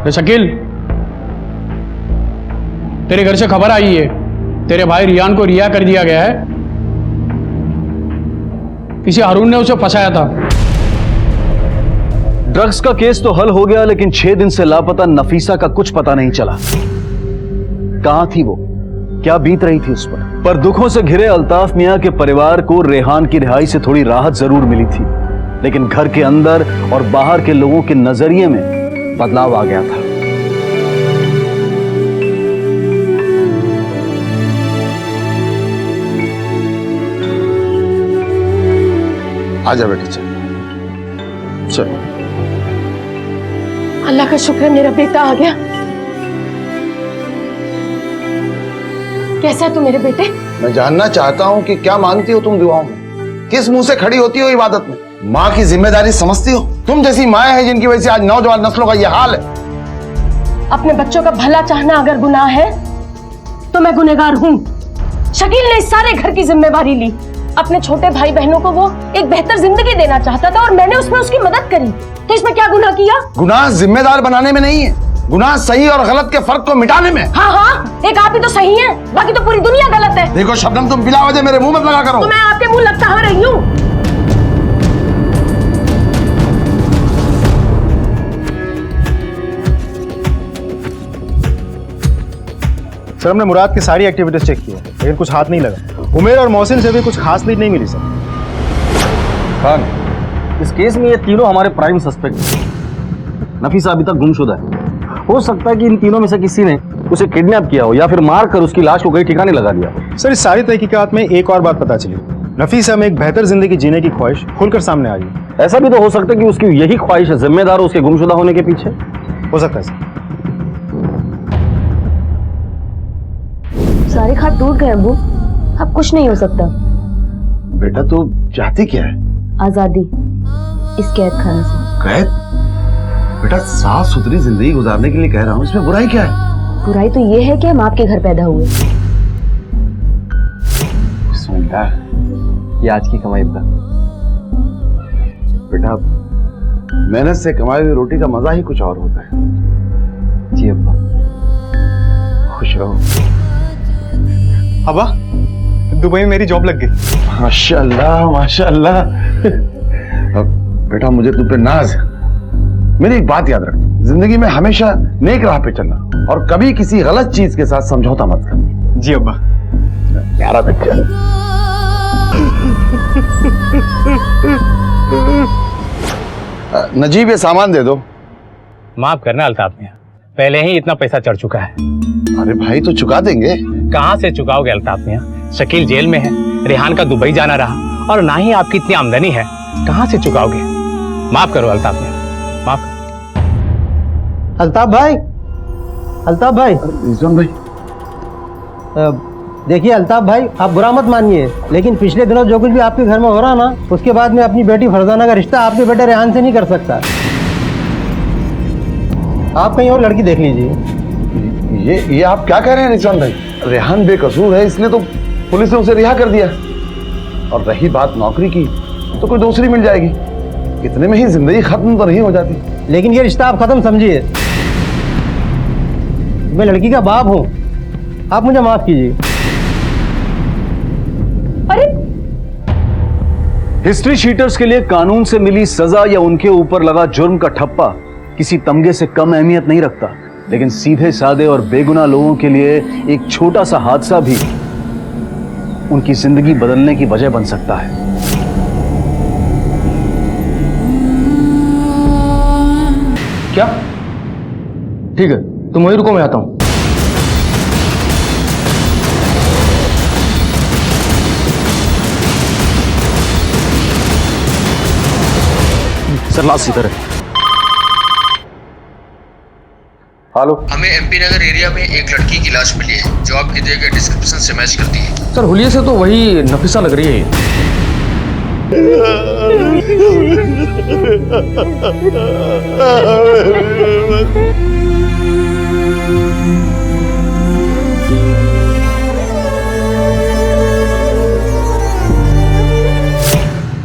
शकील, तेरे घर से खबर आई है तेरे भाई रियान को रिहा कर दिया गया है। किसी हारून ने उसे फंसाया था। ड्रग्स का केस तो हल हो गया, लेकिन 6 दिन से लापता नफीसा का कुछ पता नहीं चला। कहां थी वो, क्या बीत रही थी उस पर दुखों से घिरे अल्ताफ मियां के परिवार को रेहान की रिहाई से थोड़ी राहत जरूर मिली थी, लेकिन घर के अंदर और बाहर के लोगों के नजरिए में बदलाव आ गया था। आजा बेटी, चल चल। अल्लाह का शुक्र है मेरा बेटा आ गया। कैसा है तू मेरे बेटे? मैं जानना चाहता हूँ कि क्या मांगती हो तुम दुआओं में, किस मुंह से खड़ी होती हो इबादत में, माँ की जिम्मेदारी समझती हो? तुम जैसी माँ है जिनकी वजह से आज नौजवान नस्लों का यह हाल है। अपने बच्चों का भला चाहना अगर गुनाह है तो मैं गुनहगार हूँ। शकील ने इस सारे घर की जिम्मेवारी ली। अपने छोटे भाई बहनों को वो एक बेहतर जिंदगी देना चाहता था और मैंने उसमें उसकी मदद करी, तो इसमें क्या गुनाह किया? गुनाह जिम्मेदार बनाने में नहीं है, गुनाह सही और गलत के फर्क को मिटाने में। हाँ हाँ, एक आप ही तो सही है, बाकी तो पूरी दुनिया गलत है। देखो शबनम, तुम बिला वजह मेरे मुंह मत लगा करो। तो मैं आपके मुंह लगता आ रही हूँ। सर हमने मुराद की सारी एक्टिविटीज चेक की है, लेकिन कुछ हाथ नहीं लगा। उमेर और मोहसिन से भी कुछ खास लीड नहीं मिली सर। खान, इस केस में ये तीनों हमारे प्राइम सस्पेक्ट हैं। नफीसा अभी तक गुमशुदा है। हो सकता है कि इन तीनों में से किसी ने उसे किडनैप किया हो या फिर मार कर उसकी लाश को कहीं ठिकाने लगा दिया हो। सर इस सारी तहकीकात में एक और बात पता चली, नफीसा में एक बेहतर जिंदगी जीने की ख्वाहिश खुलकर सामने आई है। ऐसा भी तो हो सकता है कि उसकी यही ख्वाहिश है जिम्मेदार उसके गुमशुदा होने के पीछे। हो सकता है सर। सारे खाट टूट गए अब्बू, अब कुछ नहीं हो सकता। बेटा तू चाहती क्या है? आजादी इस कैद खाने से। कैद? बेटा साफ सुथरी जिंदगी गुजारने के लिए कह रहा हूँ, इसमें बुराई क्या है? बुराई तो ये है कि हम आपके घर पैदा हुए। ये आज की कमाई था बेटा, मेहनत से कमाई हुई रोटी का मजा ही कुछ और होता है। जी अब्बा, खुश रहो। अब्बा, दुबई में मेरी जॉब लग गई। माशाअल्लाह माशाअल्लाह। बेटा मुझे तुम पे नाज है। मेरी एक बात याद रख, जिंदगी में हमेशा नेक राह पे चलना और कभी किसी गलत चीज के साथ समझौता मत करना। जी अब्बा। प्यारा बच्चा। नजीब ये सामान दे दो। माफ करना अल्ताफ मियां, पहले ही इतना पैसा चढ़ चुका है। अरे भाई तो चुका देंगे। कहाँ से चुकाओगे अल्ताफ मियां? शकील जेल में है, रेहान का दुबई जाना रहा और ना ही आपकी इतनी आमदनी है, कहाँ से चुकाओगे? माफ करो अल्ताफ मियां, माफ करो। अल्ताफ भाई, अल्ताफ भाई, भाई देखिए अल्ताफ भाई, आप बुरा मत मानिए, लेकिन पिछले दिनों जो कुछ भी आपके घर में हो रहा ना, उसके बाद मैं अपनी बेटी फरजाना का रिश्ता आपके बेटे रेहान से नहीं कर सकता। आप कहीं और लड़की देख लीजिए। ये आप क्या कह रहे हैं निशान भाई? रेहान बेकसूर है, इसलिए तो पुलिस ने उसे रिहा कर दिया। और रही बात नौकरी की, तो कोई दूसरी मिल जाएगी। इतने में ही जिंदगी खत्म तो नहीं हो जाती। लेकिन ये रिश्ता आप खत्म समझिए। मैं लड़की का बाप हूं, आप मुझे माफ कीजिए। अरे हिस्ट्री शीटर्स के लिए कानून से मिली सजा या उनके ऊपर लगा जुर्म का ठप्पा किसी तमगे से कम अहमियत नहीं रखता, लेकिन सीधे साधे और बेगुनाह लोगों के लिए एक छोटा सा हादसा भी उनकी जिंदगी बदलने की वजह बन सकता है। क्या? ठीक है, तुम वहीं रुको, मैं आता हूं। सर लास्ट इधर है। हेलो, हमें एमपी नगर एरिया में एक लड़की की लाश मिली है जो आपके दिए गए डिस्क्रिप्शन से मैच करती है। सर हुलिये से तो वही नफीसा लग रही है।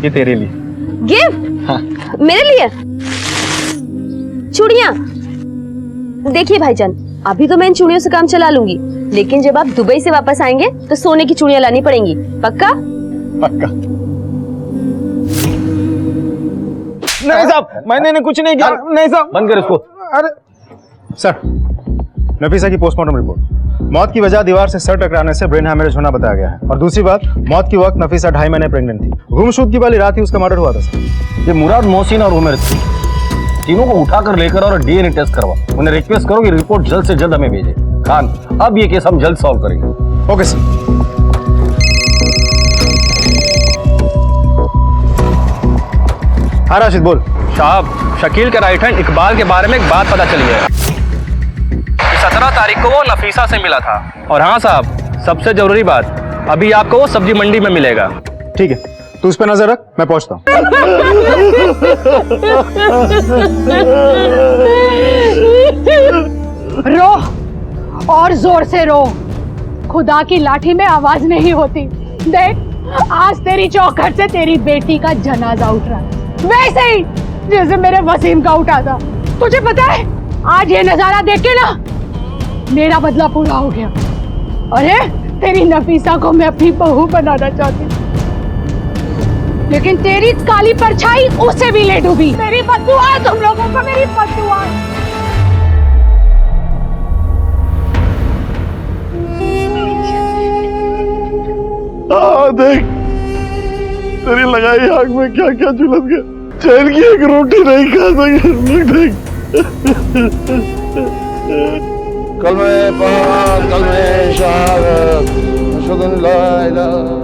ये तेरे लिए गिफ्ट। हाँ। मेरे लिए चूड़ियां। देखिए भाईजान, अभी तो मैं इन चूड़ियों से काम चला लूंगी, लेकिन जब आप दुबई से वापस आएंगे तो सोने की चूड़ियां लानी पड़ेंगी। पक्का? पक्का। नहीं साहब, मैंने कुछ नहीं किया। नहीं साहब, बंद कर इसको। अरे सर, नफीसा की पोस्टमार्टम रिपोर्ट, मौत की वजह दीवार से सर टकराने से ब्रेन हैमरेज होना बताया गया है। और दूसरी बात, मौत की वक्त नफीसा 2.5 महीने प्रेग्नेंट थी। गुमशुदगी वाली रात ही उसका मर्डर हुआ था सर। ये मुराद, मोहसिन और उमर तीनों को उठाकर लेकर और डीएनए टेस्ट करवा। उन्हें रिक्वेस्ट करो कि रिपोर्ट जल्द से जल्द हमें भेजे। खान, अब ये केस हम जल्द सॉल्व करेंगे। Okay sir. हाँ राशिद बोल। साहब, शकील के राइट हैंड इकबाल के बारे में एक बात पता चली है। 17 तारीख को वो नफीसा से मिला था। और हाँ साहब, सबसे जरूरी बात, अभी आपको वो सब्जी मंडी में मिलेगा। ठीक है, तू उस पर नजर रख, मैं पहुंचता हूँ। रो और जोर से रो, खुदा की लाठी में आवाज नहीं होती। देख, आज तेरी चौखट से तेरी बेटी का जनाजा उठ रहा है, वैसे ही जैसे मेरे वसीम का उठा था। तुझे पता है, आज ये नजारा देख के ना मेरा बदला पूरा हो गया। अरे तेरी नफीसा को मैं अपनी बहू बनाना चाहती, लेकिन तेरी काली परछाई उसे भी ले डूबी। मेरी बद्दुआ तुम लोगों को, मेरी बद्दुआ। देख, तेरी लगाई आग में क्या क्या झुलस गया। चैन की एक रोटी नहीं खा सके। देख, कल में पाक, कल में शहादत, अशहदु अन ला इलाहा।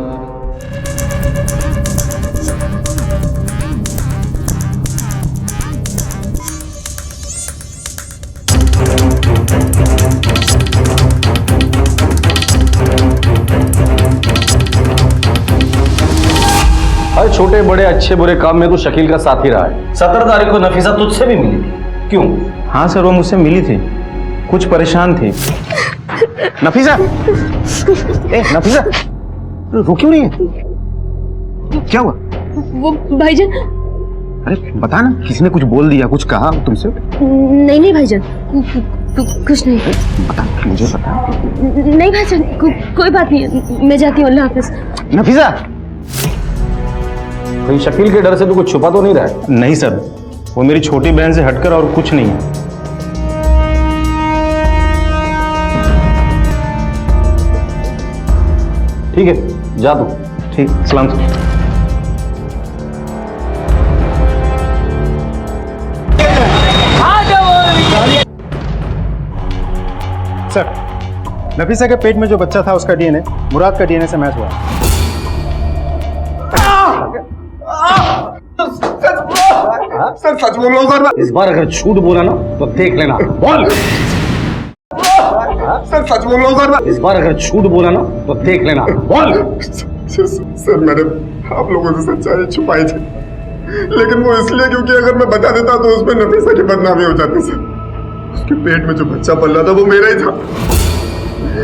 हर छोटे बड़े अच्छे बुरे काम में तो शकील का साथ ही रहा है। 17 तारीख को नफीसा तुझसे भी मिली थी, क्यों? हाँ सर, वो मुझसे मिली थी, कुछ परेशान थी। नफीसा, नफीसा, रो क्यों नहीं है? क्या हुआ? वो भाईजान। अरे बता ना, किसी ने कुछ बोल दिया, कुछ कहा तुमसे? नहीं नहीं भाईजान, कुछ नहीं। बता, मुझे बता। नहीं भाईजान, कोई बात नहीं, मैं जाती हूँ, अल्लाह हाफिज। नफीसा, कहीं शकील के डर से तू कुछ छुपा तो नहीं रहा है? नहीं सर, वो मेरी छोटी बहन से हटकर और कुछ नहीं है। ठीक है, जा तू। ठीक, सलाम सर। नफीसा के पेट में जो बच्चा था उसका डीएनए मुराद का डीएनए से मैच हुआ। सर सच बोलो सर। इस बार अगर झूठ बोला ना तो देख लेना। बोल। सर सच बोलो सर। इस बार अगर झूठ बोला ना तो देख लेना। बोल। सर मैंने आप लोगों से सच्चाई छुपाई थी, लेकिन वो इसलिए क्योंकि अगर मैं बता देता तो उसमें नफीसा की बदनामी हो जाती। सर, उसके पेट में जो बच्चा पल रहा था वो मेरा ही था,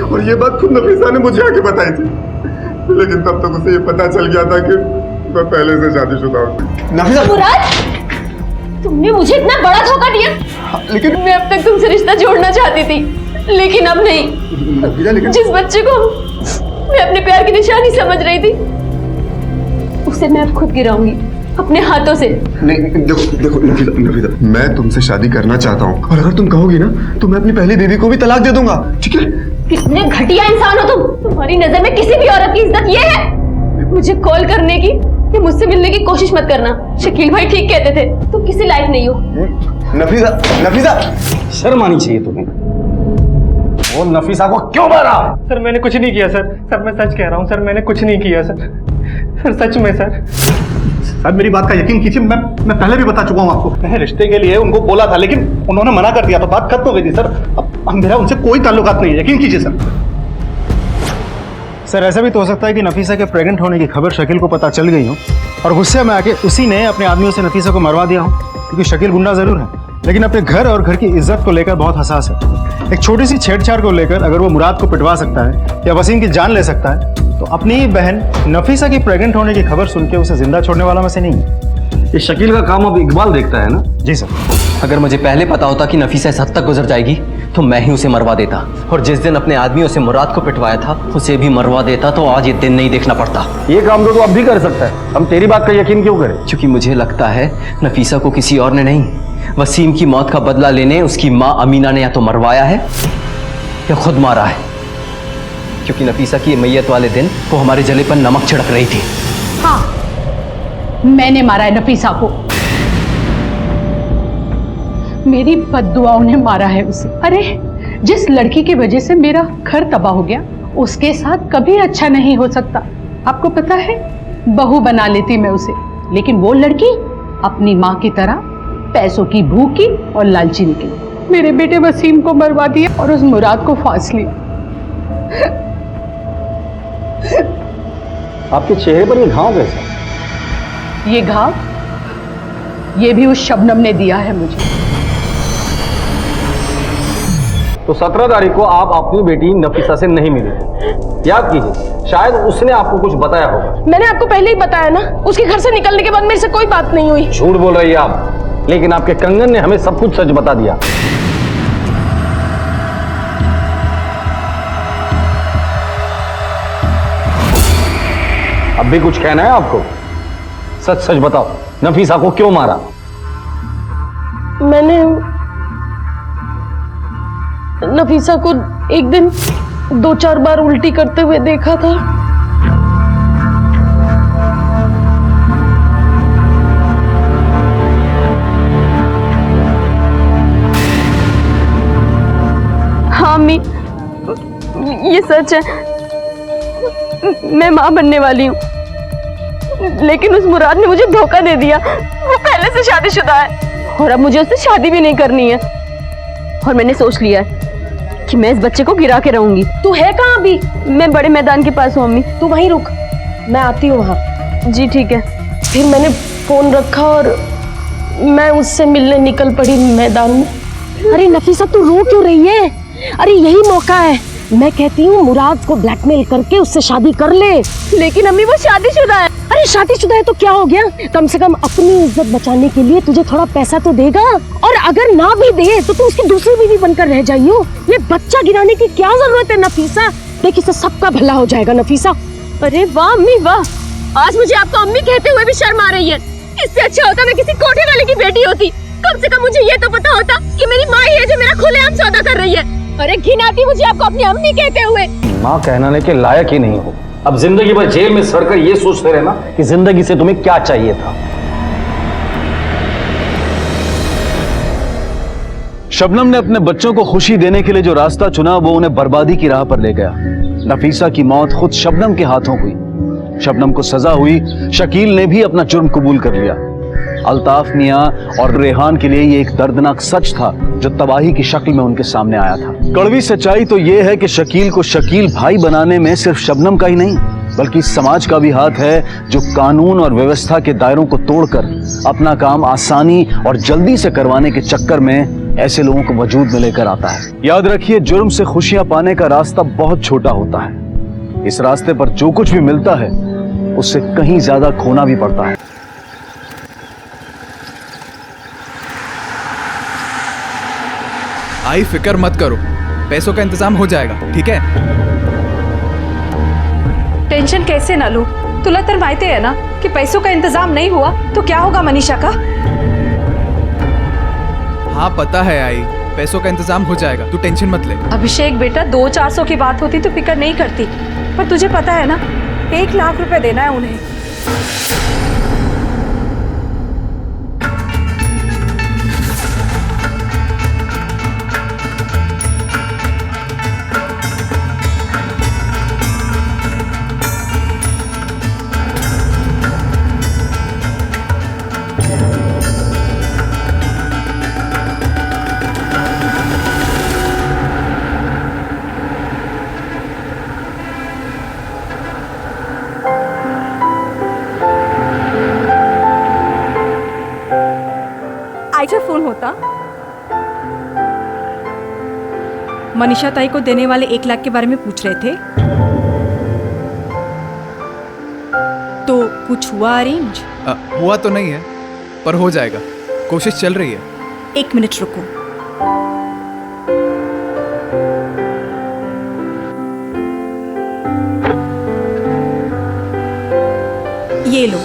और ये बात खुद नफीसा ने मुझे आके बताई थी, लेकिन तब तक उसे ये पता चल गया था कि मैं पहले से शादीशुदा हूँ। नफीसा, मुराद, तुमने मुझे इतना बड़ा धोखा दिया। लेकिन मैं अब तक तुमसे रिश्ता जोड़ना चाहती थी, लेकिन अब नहीं। लेकिन जिस बच्चे को मैं अपने प्यार की निशानी समझ रही थी, उसे मैं अब खुद गिराऊंगी अपने हाथों से। नहीं, देखो नफीसा, मैं तुमसे शादी करना चाहता हूँ, और अगर तुम कहोगी ना तो मैं अपनी पहली बीवी को भी तलाक दे दूंगा, ठीक है? कितने घटिया इंसान हो तुम। तुम्हारी नजर में किसी भी औरत की इज्जत ये है? मुझे कॉल करने की या मुझसे मिलने की कोशिश मत करना। शकील भाई ठीक कहते थे, तुम किसी लायक नहीं हो। नफीसा, शर्म आनी चाहिए तुम्हें। वो नफीसा को क्यों मारा? सर मैंने कुछ नहीं किया सर, मैं सच कह रहा हूँ सर, मैंने कुछ नहीं किया सर, सच में सर। सर मेरी बात का यकीन कीजिए, मैं पहले भी बता चुका हूँ आपको। मैंने रिश्ते के लिए उनको बोला था, लेकिन उन्होंने मना कर दिया, तो बात खत्म हो गई थी सर। अब मेरा उनसे कोई ताल्लुकात नहीं है, यकीन कीजिए सर। सर ऐसा भी तो हो सकता है कि नफीसा के प्रेग्नेंट होने की खबर शकील को पता चल गई हो, और गुस्से में आके उसी ने अपने आदमियों से नफीसा को मरवा दिया हो, क्योंकि शकील गुंडा जरूर है, लेकिन अपने घर और घर की इज्जत को लेकर बहुत हसास है। एक छोटी सी छेड़छाड़ को लेकर अगर वो मुराद को पिटवा सकता है या वसीम की जान ले सकता है, तो अपनी ही बहन नफीसा की प्रेग्नेंट होने की खबर सुन के उसे जिंदा छोड़ने वाला में से नहीं है। ये शकील का काम अब इकबाल देखता है ना? जी सर। अगर मुझे पहले पता होता कि नफीसा इस हद तक गुजर जाएगी तो मैं ही उसे मरवा देता, और जिस दिन अपने आदमियों से मुराद को पिटवाया था उसे भी मरवा देता, तो आज ये दिन नहीं देखना पड़ता। ये काम तो अब भी कर सकता है, हम तेरी बात का यकीन क्यों करें? क्योंकि मुझे लगता है नफीसा को किसी और ने नहीं, वसीम की मौत का बदला लेने उसकी माँ अमीना ने या तो मरवाया है या खुद मारा है, क्योंकि नफीसा की मैयत वाले दिन वो हमारे जले पर नमक छिड़क रही थी। हाँ, मैंने मारा है नफीसा को, मेरी बद्दुआओं ने मारा है उसे। अरे जिस लड़की की वजह से मेरा घर तबाह हो गया, उसके साथ कभी अच्छा नहीं हो सकता। आपको पता है, बहू बना लेती मैं उसे, लेकिन वो लड़की अपनी माँ की तरह पैसों की भूखी और लालची निकली। मेरे बेटे वसीम को मरवा दिया और उस मुराद को फांस लिया। आपके चेहरे पर ये घाव कैसा? ये घाव ये भी उस शबनम ने दिया है मुझे। तो 17 तारीख को आप अपनी बेटी नफीसा से नहीं मिले थे। याद कीजिए, शायद उसने आपको कुछ बताया होगा। मैंने आपको पहले ही बताया ना, उसके घर से निकलने के बाद मेरे से कोई बात नहीं हुई। झूठ बोल रही है आप, लेकिन आपके कंगन ने हमें सब कुछ सच बता दिया। अब भी कुछ कहना है आपको? सच सच बताओ, नफीसा को क्यों मारा? मैंने नफीसा को एक दिन 2-4 बार उल्टी करते हुए देखा था। हाँ अम्मी, ये सच है, मैं मां बनने वाली हूँ, लेकिन उस मुराद ने मुझे धोखा दे दिया। वो पहले से शादीशुदा है और अब मुझे उससे शादी भी नहीं करनी है। और मैंने सोच लिया है कि मैं इस बच्चे को गिरा के रहूंगी। तू है कहाँ अभी? मैं बड़े मैदान के पास हूँ अम्मी। तू वहीं रुक, मैं आती हूँ वहाँ। जी ठीक है। फिर मैंने फोन रखा और मैं उससे मिलने निकल पड़ी मैदान में। अरे नफीसा तू रो क्यों रही है? अरे यही मौका है। मैं कहती हूँ मुराद को ब्लैकमेल करके उससे शादी कर ले। लेकिन अम्मी वो शादीशुदा है। अरे शादीशुदा है तो क्या हो गया? कम से कम अपनी इज्जत बचाने के लिए तुझे थोड़ा पैसा तो देगा। और अगर ना भी दे तो तू उसकी दूसरी बीवी बनकर रह जाइयो। ये बच्चा गिराने की क्या जरूरत है नफीसा? देख इससे सबका भला हो जाएगा नफीसा। अरे वाह अम्मी वाह, आज मुझे आपको अम्मी कहते हुए भी शर्म आ रही है। इससे अच्छा होता मैं किसी कोठे वाले की बेटी होती। कम से कम मुझे ये तो पता होता कि मेरी माँ ही है जो मेरा खुलेआम सौदा कर रही है। अरे घिन आती मुझे आपको अपनी अम्मी कहते हुए। माँ कहने के लायक ही नहीं हो। अब जिंदगी भर जेल में सड़कर ये सोचते रहना कि जिंदगी से तुम्हें क्या चाहिए था। शबनम ने अपने बच्चों को खुशी देने के लिए जो रास्ता चुना वो उन्हें बर्बादी की राह पर ले गया। नफीसा की मौत खुद शबनम के हाथों हुई। शबनम को सजा हुई, शकील ने भी अपना जुर्म कबूल कर लिया। अल्ताफ मियां और रेहान के लिए ये एक दर्दनाक सच था जो तबाही की शक्ल में उनके सामने आया था। कड़वी सच्चाई तो ये है कि शकील को शकील भाई बनाने में सिर्फ शबनम का ही नहीं बल्कि समाज का भी हाथ है, जो कानून और व्यवस्था के दायरों को तोड़कर अपना काम आसानी और जल्दी से करवाने के चक्कर में ऐसे लोगों को वजूद में लेकर आता है। याद रखिए, जुर्म से खुशियां पाने का रास्ता बहुत छोटा होता है। इस रास्ते पर जो कुछ भी मिलता है उससे कहीं ज्यादा खोना भी पड़ता है। आई फिक्र मत करो, पैसों का इंतजाम हो जाएगा, ठीक है? टेंशन कैसे ना लूं? तुला तर माहिती है ना कि पैसों का इंतजाम नहीं हुआ तो क्या होगा मनीषा का? हाँ पता है आई, पैसों का इंतजाम हो जाएगा, तू टेंशन मत ले। अभिषेक बेटा, 200-400 की बात होती तो फिक्र नहीं करती, पर तुझे पता है ना 1 लाख रुपए देना है उन्हें। फोन होता मनीषा ताई को देने वाले 1 लाख के बारे में पूछ रहे थे, तो कुछ हुआ अरेंज? हुआ तो नहीं है पर हो जाएगा, कोशिश चल रही है। 1 मिनट रुको। ये लो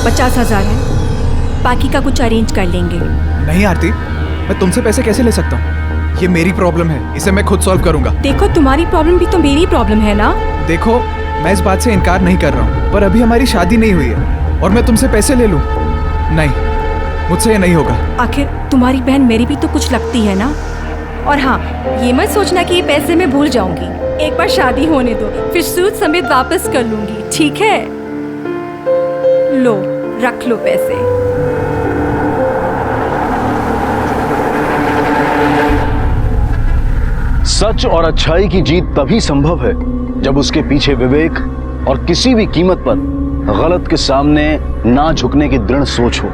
50,000 है, बाकी का कुछ अरेंज कर लेंगे। नहीं आरती, मैं तुमसे पैसे कैसे ले सकता हूँ? ये मेरी प्रॉब्लम है, इसे मैं खुद सॉल्व करूंगा। देखो तुम्हारी प्रॉब्लम भी तो मेरी प्रॉब्लम है ना। देखो मैं इस बात से इनकार नहीं कर रहा हूँ, पर अभी हमारी शादी नहीं हुई है और मैं तुमसे पैसे ले लूँ? नहीं, मुझसे ये नहीं होगा। आखिर तुम्हारी बहन मेरी भी तो कुछ लगती है ना। और हाँ, ये मत सोचना कि ये पैसे मैं भूल जाऊंगी। एक बार शादी होने दो, फिर सूद समेत वापस कर लूंगी, ठीक है? लो, रख लो पैसे। सच और अच्छाई की जीत तभी संभव है जब उसके पीछे विवेक, और किसी भी कीमत पर गलत के सामने ना झुकने की दृढ़ सोच हो,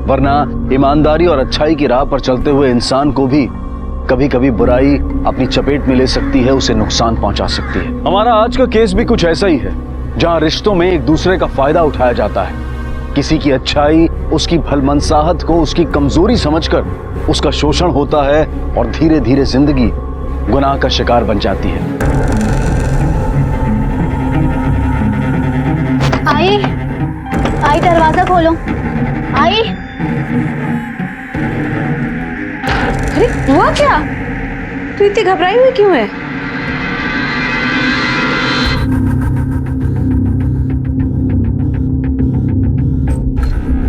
वरना ईमानदारी और अच्छाई की राह पर चलते हुए इंसान को भी कभी कभी बुराई अपनी चपेट में ले सकती है, उसे नुकसान पहुंचा सकती है। हमारा आज का केस भी कुछ ऐसा ही है, जहां रिश्तों में एक दूसरे का फायदा उठाया जाता है। किसी की अच्छाई, उसकी भलमनसाहत को उसकी कमजोरी समझकर उसका शोषण होता है और धीरे धीरे जिंदगी गुनाह का शिकार बन जाती है। आई, आई दरवाजा खोलो। आई, अरे हुआ क्या? तू इतनी घबराई हुई क्यों है?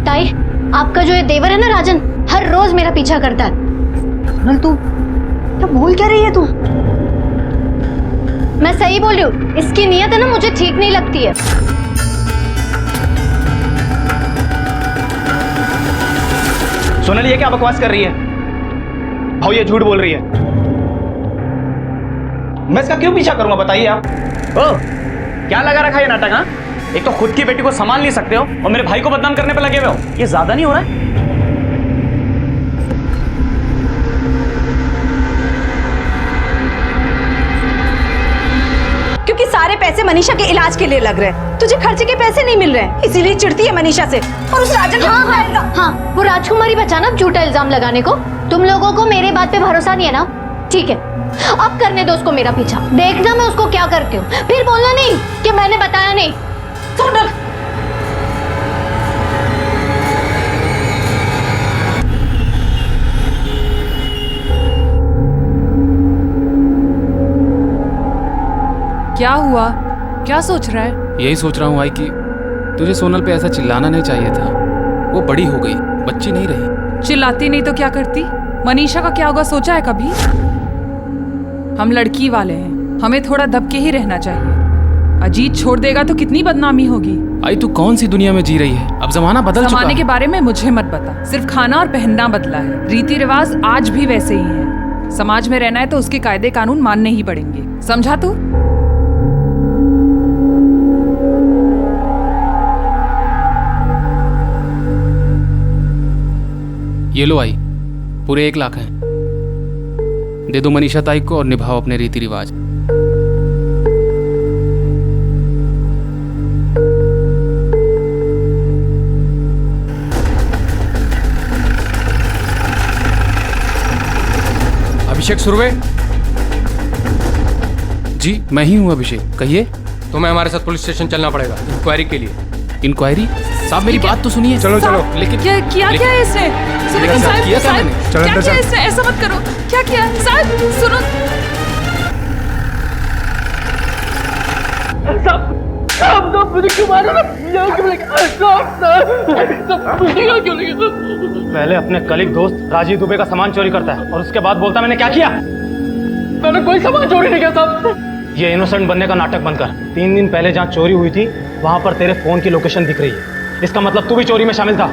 ताई, आपका जो ये देवर है ना राजन, हर रोज मेरा पीछा करता है। नल तू क्या बोल क्या रही है तू? मैं सही बोल रही हूँ, इसकी नीयत है ना मुझे ठीक नहीं लगती है। सोनल ये क्या बकवास कर रही है? भाऊ ये झूठ बोल रही है। मैं इसका क्यों पीछा करूंगा बताइए आप? ओ, क्या लगा रखा है नाटक? हाँ, एक तो खुद की बेटी को संभाल नहीं सकते हो और मेरे भाई को बदनाम करने पे लगे हुए हो। ये ज्यादा नहीं हो रहा है? क्योंकि सारे पैसे मनीषा के इलाज के लिए लग रहे हैं, तुझे खर्चे के पैसे नहीं मिल रहे हैं, इसीलिए चिढ़ती है मनीषा से। और उस राजन हाँ, वो राजकुमारी बचा ना झूठा इल्जाम लगाने को। तुम लोगों को मेरे बात पे भरोसा नहीं है ना? ठीक है, अब करने दो उसको मेरा पीछा, देखना मैं उसको क्या करती हूँ। फिर बोलना नहीं कि मैंने बताया नहीं। सोनल, क्या हुआ? क्या सोच रहा है? यही सोच रहा हूँ आई कि तुझे सोनल पे ऐसा चिल्लाना नहीं चाहिए था। वो बड़ी हो गई, बच्ची नहीं रही। चिल्लाती नहीं तो क्या करती? मनीषा का क्या होगा सोचा है कभी? हम लड़की वाले हैं, हमें थोड़ा दब के ही रहना चाहिए। अजीत छोड़ देगा तो कितनी बदनामी होगी। आई तू कौन सी दुनिया में जी रही है? अब जमाना बदल चुका है। जमाने के बारे में मुझे मत बता, सिर्फ खाना और पहनना बदला है, रीति रिवाज आज भी वैसे ही है। समाज में रहना है तो उसके कायदे कानून मानने ही पड़ेंगे, समझा तू? ये लो आई, पूरे 1 लाख हैं, दे दो मनीषा ताई को और निभाओ अपने रीति रिवाज। अभिषेक सुरवे जी, मैं ही हूँ अभिषेक, कहिए। तुम्हें हमारे साथ पुलिस स्टेशन चलना पड़ेगा इंक्वायरी के लिए। इंक्वायरी? साहब मेरी बात तो सुनिए। चलो चलो। लेकिन क्या किया क्या इसने? सुनो साहब, किया क्या मैंने? क्या किया इसने? ऐसा मत करो। क्या किया साहब? सुनो पहले अपने कलीग दोस्त राजीव दुबे का सामान चोरी करता है और उसके बाद बोलता मैंने क्या किया? मैंने कोई सामान चोरी नहीं किया साहब। ये इनोसेंट बनने का नाटक बंद कर। 3 दिन पहले जहाँ चोरी हुई थी वहां पर तेरे फोन की लोकेशन दिख रही है, इसका मतलब तू भी चोरी में शामिल था।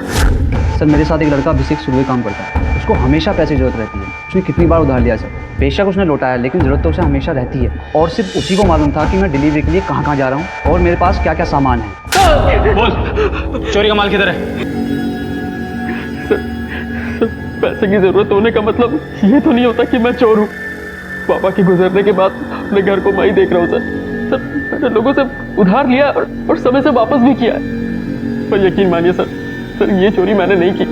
सर मेरे साथ एक लड़का अभिषेक सुरवे काम करता है, उसको हमेशा पैसे की जरूरत रहती है। उसने कितनी बार उधार लिया सर, बेशक उसने लौटाया, लेकिन जरूरत तो उसे हमेशा रहती है। और सिर्फ उसी को मालूम था कि मैं डिलीवरी के लिए कहाँ कहाँ जा रहा हूँ और मेरे पास क्या क्या सामान है। बोल, चोरी का माल किधर है? पैसे की जरूरत होने का मतलब ये तो नहीं होता कि मैं चोर हूँ। पापा के गुजरने के बाद अपने घर को मैं ही देख रहा हूँ सर। मैंने लोगों से उधार लिया और समय से वापस भी किया है। पर यकीन मानिए सर, ये चोरी मैंने नहीं की।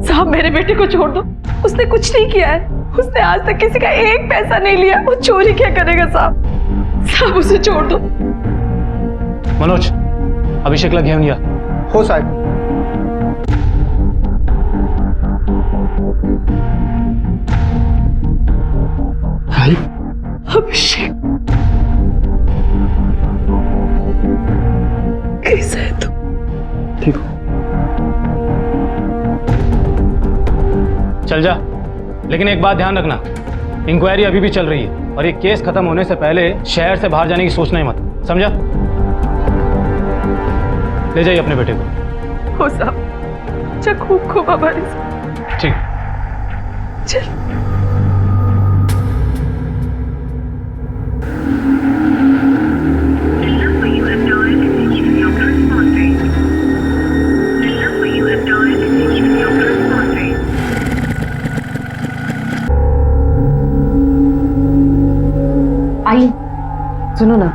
साहब मेरे बेटे को छोड़ दो, उसने कुछ नहीं किया है। उसने आज तक किसी का 1 पैसा नहीं लिया, वो चोरी क्या करेगा साहब? साहब उसे छोड़ दो। मनोज, अभिषेक लग गया हो साहब। अभिषेक कैसा है तू? ठीक हो? चल जा, लेकिन एक बात ध्यान रखना, इंक्वायरी अभी भी चल रही है और ये केस खत्म होने से पहले शहर से बाहर जाने की सोचना ही मत, समझा? ले जाइए अपने बेटे को। हो साहब, अच्छा खूब हमारे साथ। ठीक। चल। सुनो ना,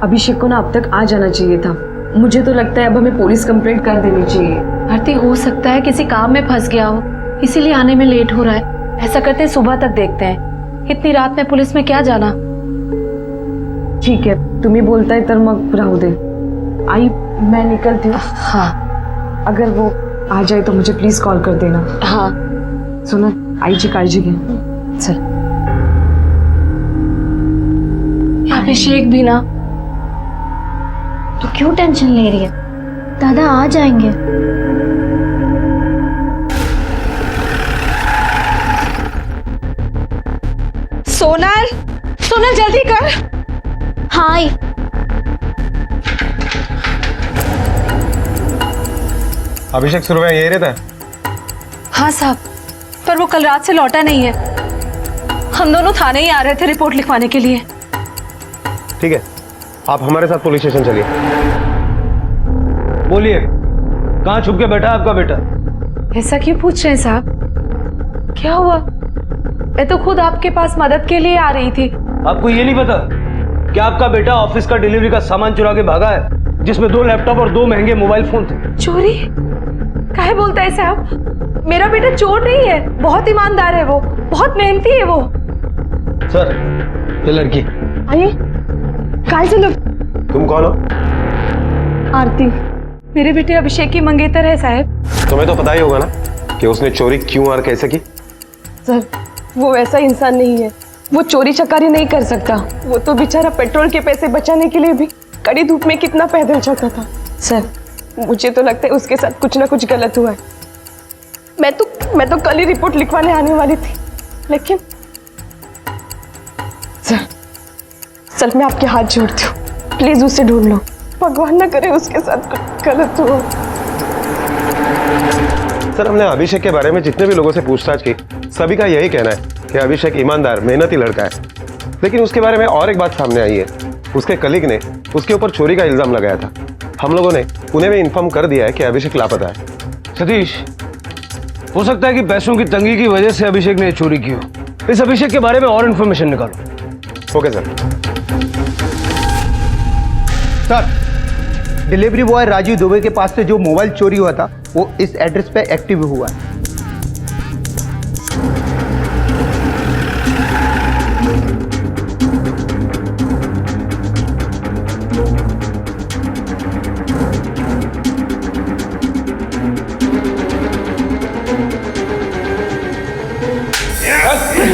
अभिषेक को ना अब तक आ जाना चाहिए था। मुझे तो लगता है अब हमें पुलिस कंप्लेंट कर देनी चाहिए। आरती, हो सकता है किसी काम में फंस गया हो, इसीलिए आने में लेट हो रहा है। ऐसा करते हैं सुबह तक देखते हैं, इतनी रात में पुलिस में क्या जाना। ठीक है, तुम ही बोलता है तर मग राहू दे। आई मैं निकलती हूँ। हाँ, अगर वो आ जाए तो मुझे प्लीज कॉल कर देना। हाँ सुनो, आईची काळजी घे। चल। अभिषेक भी ना, तो क्यों टेंशन ले रही है? दादा आ जाएंगे। सोनल, सोनल जल्दी कर। हाय। अभिषेक सुरवे यही रहता है? हाँ साहब, पर वो कल रात से लौटा नहीं है। हम दोनों थाने ही आ रहे थे रिपोर्ट लिखवाने के लिए। ठीक है, आप हमारे साथ पुलिस स्टेशन चलिए। बोलिए, कहाँ छुप के बैठा है आपका बेटा? ऐसा क्यों पूछ रहे हैं साहब? क्या हुआ? मैं तो खुद आपके पास मदद के लिए आ रही थी। आपको ये नहीं पता कि आपका बेटा ऑफिस का डिलीवरी का सामान चुरा के भागा है, जिसमें 2 लैपटॉप और 2 महंगे मोबाइल फोन थे। चोरी? काहे बोलता है साहब? मेरा बेटा चोर नहीं है, बहुत ईमानदार है वो, बहुत मेहनती है वो। सर, ये लड़की आइए। काहे से लोग? तुम कौन हो? आरती, मेरे बेटे अभिषेक की मंगेतर है साहब। तुम्हें तो पता ही होगा ना कि उसने चोरी क्यों और कैसे की। सर, वो वैसा इंसान नहीं है, वो चोरी चकारी नहीं कर सकता। वो तो बेचारा पेट्रोल के पैसे बचाने के लिए भी कड़ी धूप में कितना पैदल चलता था। सर, मुझे तो लगता है उसके साथ कुछ ना कुछ गलत हुआ है। मैं तो कल ही रिपोर्ट लिखवाने आने वाली थी, लेकिन सर मैं आपके हाथ जोड़ती हूँ, प्लीज उसे ढूंढ लो। भगवान ना करे उसके साथ कुछ गलत हो। सर, हमने अभिषेक के बारे में जितने भी लोगों से पूछताछ की, सभी का यही कहना है कि अभिषेक ईमानदार मेहनती लड़का है। लेकिन उसके बारे में और एक बात सामने आई है। उसके कलीग ने उसके ऊपर चोरी का इल्जाम लगाया था। हम लोगों ने पुणे में इन्फॉर्म कर दिया है कि अभिषेक लापता है। सतीश, हो सकता है कि पैसों की तंगी की वजह से अभिषेक ने चोरी की हो। इस अभिषेक के बारे में और इन्फॉर्मेशन निकालो। Okay sir. Sir, delivery boy Rajeev Dubey के पास से जो मोबाइल चोरी हुआ था वो इस एड्रेस पे एक्टिव हुआ है।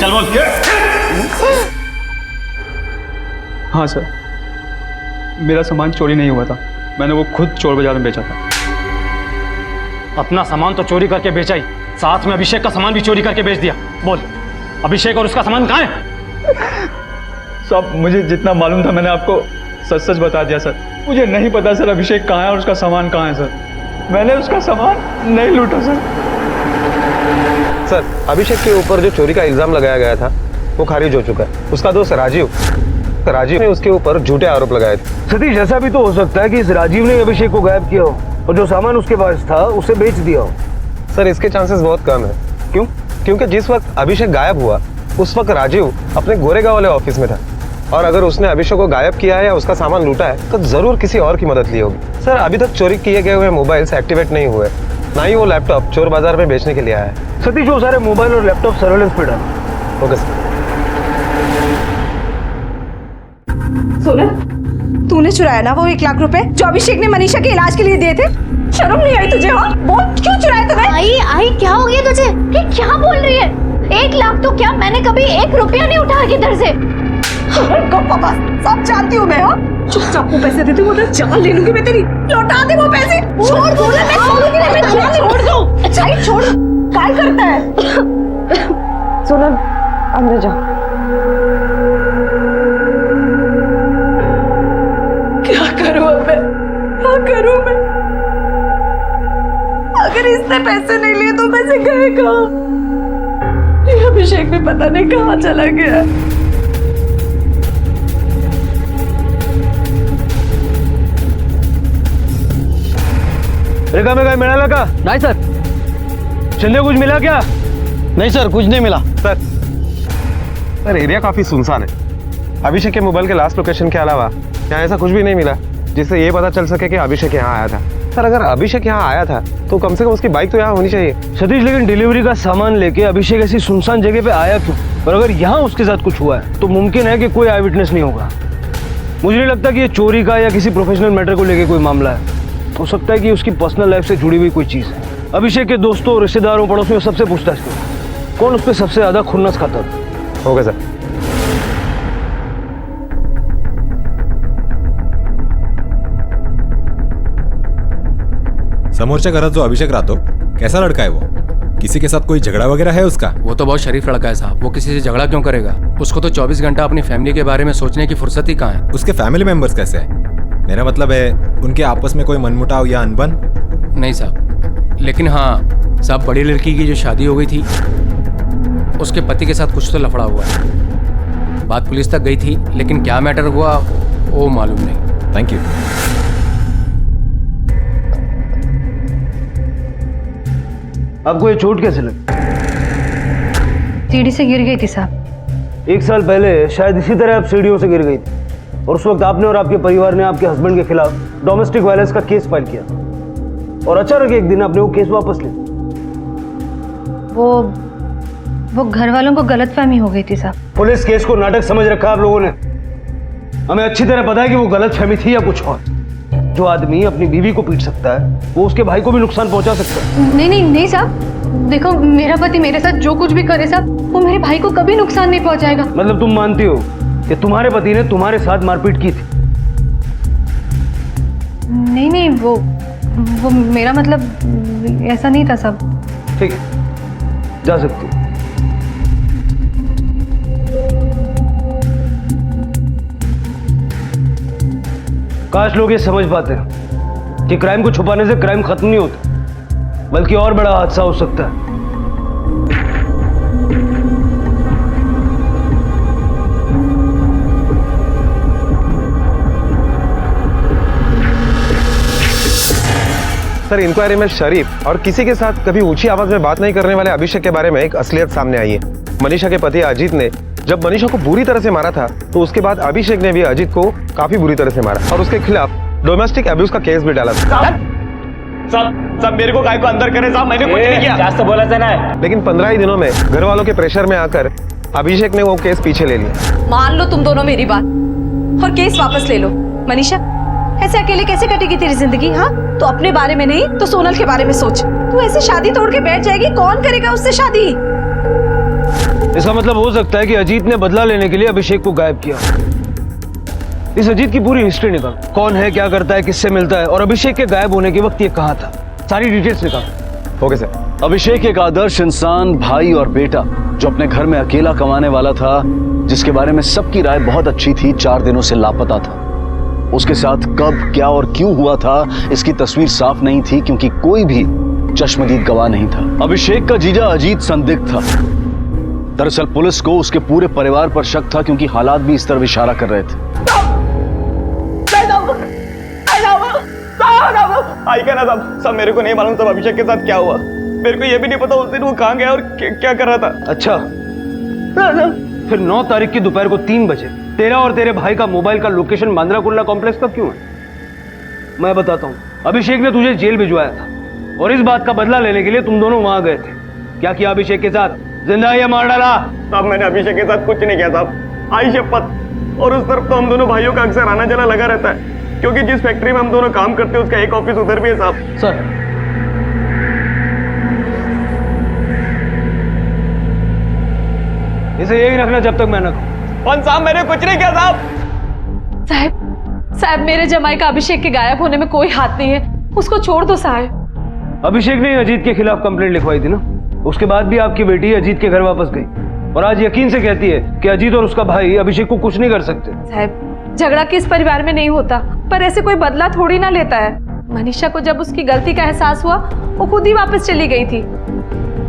चल बोल। हाँ सर, मेरा सामान चोरी नहीं हुआ था, मैंने वो खुद चोर बाजार में बेचा था। अपना सामान तो चोरी करके बेचा ही, साथ में अभिषेक का सामान भी चोरी करके बेच दिया। बोल, अभिषेक और उसका सामान कहाँ है? सब मुझे जितना मालूम था मैंने आपको सच सच बता दिया सर। मुझे नहीं पता सर अभिषेक कहाँ है और उसका सामान कहाँ है सर। मैंने उसका सामान नहीं लूटा सर। सर, अभिषेक के ऊपर जो चोरी का इल्जाम लगाया गया था वो खारिज हो चुका है। उसका दोस्त राजीव ने उसके ऊपर झूठे आरोप लगाए थे। सतीश, ऐसा भी तो हो सकता है कि इस राजीव ने अभिषेक को गायब किया हो और जो सामान उसके पास था उसे बेच दिया हो। सर, इसके चांसेस बहुत कम है। क्यों? क्योंकि जिस वक्त अभिषेक गायब हुआ उस वक्त राजीव अपने गोरेगांव वाले ऑफिस में था, और अगर उसने अभिषेक को गायब किया है या उसका सामान लूटा है तो जरूर किसी और की मदद ली होगी। सर, अभी तक चोरी किए गए हुए मोबाइल्स एक्टिवेट नहीं हुए, ना ही वो लैपटॉप चोर बाजार में बेचने के लिए आया है। सतीश, वो सारे मोबाइल और लैपटॉप सर्वेलेंस पे डालो। Okay sir. सोनल, तूने चुराया ना वो 1 लाख रुपए जो अभिषेक ने मनीषा के इलाज के लिए दिए थे? शर्म नहीं आई तुझे? हाँ, बोल, क्यों चुराया तूने? आई क्या हो गया तुझे? ये क्या बोल रही है? 1 लाख तो क्या, मैंने कभी 1 रुपया नहीं उठाया किधर से। सब जानती हूँ मैं। हाँ, चुपचाप वो पैसे देती हूँ, जान ले लूंगी मैं तेरी। लौटा दे वो पैसे। छोड़ दो ना, मैं छोड़ूंगी नहीं, मैं छोड़ दो। अच्छा ही छोड़, क्या करता है? सोनल, अंदर जा। क्या करूँ अब मैं? क्या करूँ मैं? अगर इसने पैसे नहीं लिए तो पैसे गए कहाँ? ये अभिषेक भी पता नहीं कहाँ चला गया। रेखा में कहीं मिला का? नहीं सर। चंदे कुछ मिला क्या? नहीं सर, कुछ नहीं मिला। सर, एरिया काफी सुनसान है अभिषेक के मोबाइल के लास्ट लोकेशन के अलावा यहाँ ऐसा कुछ भी नहीं मिला जिससे ये पता चल सके कि अभिषेक यहाँ आया था। सर अगर अभिषेक यहाँ आया था तो कम से कम उसकी बाइक तो यहाँ होनी चाहिए। सतीश, लेकिन डिलीवरी का सामान लेके अभिषेक ऐसी सुनसान जगह पे आया क्यों? और अगर यहाँ उसके साथ कुछ हुआ है तो मुमकिन है कि कोई आई विटनेस नहीं होगा। मुझे नहीं लगता कि ये चोरी का या किसी प्रोफेशनल मैटर को लेके कोई मामला है। हो सकता है कि उसकी पर्सनल लाइफ से जुड़ी हुई कोई चीज़ है। अभिषेक के दोस्तों, रिश्तेदारों, पड़ोसियों सबसे पूछताछ करो कौन उस पर सबसे ज्यादा खुन्नस खाता था। Okay sir. समोरच्या घरात जो अभिषेक राहतो कैसा लड़का है वो? किसी के साथ कोई झगड़ा वगैरह है उसका? वो तो बहुत शरीफ लड़का है साहब, वो किसी से झगड़ा क्यों करेगा? उसको तो 24 घंटा अपनी फैमिली के बारे में सोचने की फुर्सत ही कहाँ है। उसके फैमिली मेंबर्स कैसे हैं? मेरा मतलब है उनके आपस में कोई मनमुटाव या अनबन? नहीं साहब, लेकिन हाँ साहब, बड़ी लड़की की जो शादी हो गई थी उसके पति के साथ कुछ तो लफड़ा हुआ है। बात पुलिस तक गई थी, लेकिन क्या मैटर हुआ वो मालूम नहीं। Thank you. आपको ये चोट कैसे लगी? सीढ़ी से गिर गई थी साहब। 1 साल पहले शायद इसी तरह आप सीढ़ियों से गिर गई थी और उस वक्त आपने और आपके परिवार ने आपके हस्बैंड के खिलाफ डोमेस्टिक वायलेंस का केस फाइल किया और अचानक एक दिन आपने वो केस वापस लिया। वो घर वालों को गलतफहमी हो गई थी साहब। पुलिस केस को नाटक समझ रखा आप लोगों ने। हमें अच्छी तरह पता है कि वो गलतफहमी थी या कुछ और। जो आदमी अपनी बीवी को पीट सकता है वो उसके भाई को भी नुकसान पहुंचा सकता है। नहीं साहब, देखो मेरा पति मेरे साथ जो कुछ भी करे साहब, वो मेरे भाई को कभी नुकसान नहीं पहुंचाएगा। मतलब तुम मानती हो कि तुम्हारे पति ने तुम्हारे साथ मारपीट की थी? नहीं, वो मेरा मतलब ऐसा नहीं था साहब। ठीक है, जा सकती हो। काश लोग ये समझ पाते हैं कि क्राइम को छुपाने से क्राइम खत्म नहीं होता, बल्कि और बड़ा हादसा हो सकता है। सर इंक्वायरी में शरीफ और किसी के साथ कभी ऊंची आवाज में बात नहीं करने वाले अभिषेक के बारे में एक असलियत सामने आई है। मनीषा के पति अजीत ने जब मनीषा को बुरी तरह से मारा था तो उसके बाद अभिषेक ने भी अजीत को काफी बुरी तरह से मारा और उसके खिलाफ डोमेस्टिक अब्यूज का केस भी डाला था। सब मेरे को काय को अंदर करे साहब, मैंने कुछ नहीं किया। जास्त बोलायचं नाही। लेकिन 15 ही दिनों में घर वालों के प्रेशर में आकर अभिषेक ने वो केस पीछे ले लिया। मान लो तुम दोनों मेरी बात और केस वापस ले लो। मनीषा, ऐसे अकेले कैसे कटेगी तेरी जिंदगी? हाँ, तो अपने बारे में नहीं तो सोनल के बारे में सोच। तू ऐसे शादी तोड़ के बैठ जाएगी, कौन करेगा उससे शादी? इसका मतलब हो सकता है कि अजीत ने बदला लेने के लिए अभिषेक को गायब किया। इस अजीत की पूरी हिस्ट्री निकाल, कौन है, क्या करता है, किससे मिलता है और अभिषेक के गायब होने के वक्त ये कहाँ था, सारी डिटेल्स निकाल। Okay sir. अभिषेक एक आदर्श इंसान, भाई और बेटा जो अपने घर में अकेला कमाने वाला था, जिसके बारे में सबकी राय बहुत अच्छी थी, 4 दिनों से लापता था। उसके साथ कब, क्या और क्यों हुआ था इसकी तस्वीर साफ नहीं थी क्योंकि कोई भी चश्मदीद गवाह नहीं था। अभिषेक का जीजा अजीत संदिग्ध था। दरअसल पुलिस को उसके पूरे परिवार पर शक था क्योंकि हालात भी इस तरफ इशारा कर रहे थे। ऐका ना साहब, मेरे को नहीं मालूम सब अभिषेक के साथ क्या हुआ। मेरे को ये भी नहीं पता उस दिन वो कहाँ गया और क्या कर रहा था। अच्छा, फिर 9 तारीख की दोपहर को 3 बजे तेरा और तेरे भाई का मोबाइल का लोकेशन बांद्रा कुर्ला कॉम्प्लेक्स का क्यों है? मैं बताता हूँ। अभिषेक ने तुझे जेल भिजवाया था और इस बात का बदला लेने के लिए तुम दोनों वहां गए थे। क्या किया अभिषेक के साथ? जिंदा या मार डाला? साहब मैंने अभिषेक के साथ कुछ नहीं किया साहब, आई शपथ। और उस तरफ तो हम दोनों भाइयों का अक्सर आना जाना लगा रहता है क्योंकि जिस फैक्ट्री में हम दोनों काम करते हैं उसका एक ऑफिस उधर भी है साहब। सर, इसे यही रखना जब तक मैं न कहूं। साहब मैंने कुछ नहीं किया साहब। साहब मेरे जमाई का अभिषेक के गायब होने में कोई हाथ नहीं है, उसको छोड़ दो साहब। अभिषेक ने अजीत के खिलाफ कंप्लेंट लिखवाई थी ना, उसके बाद भी आपकी बेटी अजीत के घर वापस गई और आज यकीन से कहती है कि अजीत और उसका भाई अभिषेक को कुछ नहीं कर सकते। साहब झगड़ा किस परिवार में नहीं होता, पर ऐसे कोई बदला थोड़ी ना लेता है। मनीषा को जब उसकी गलती का एहसास हुआ वो खुद ही वापस चली गई थी।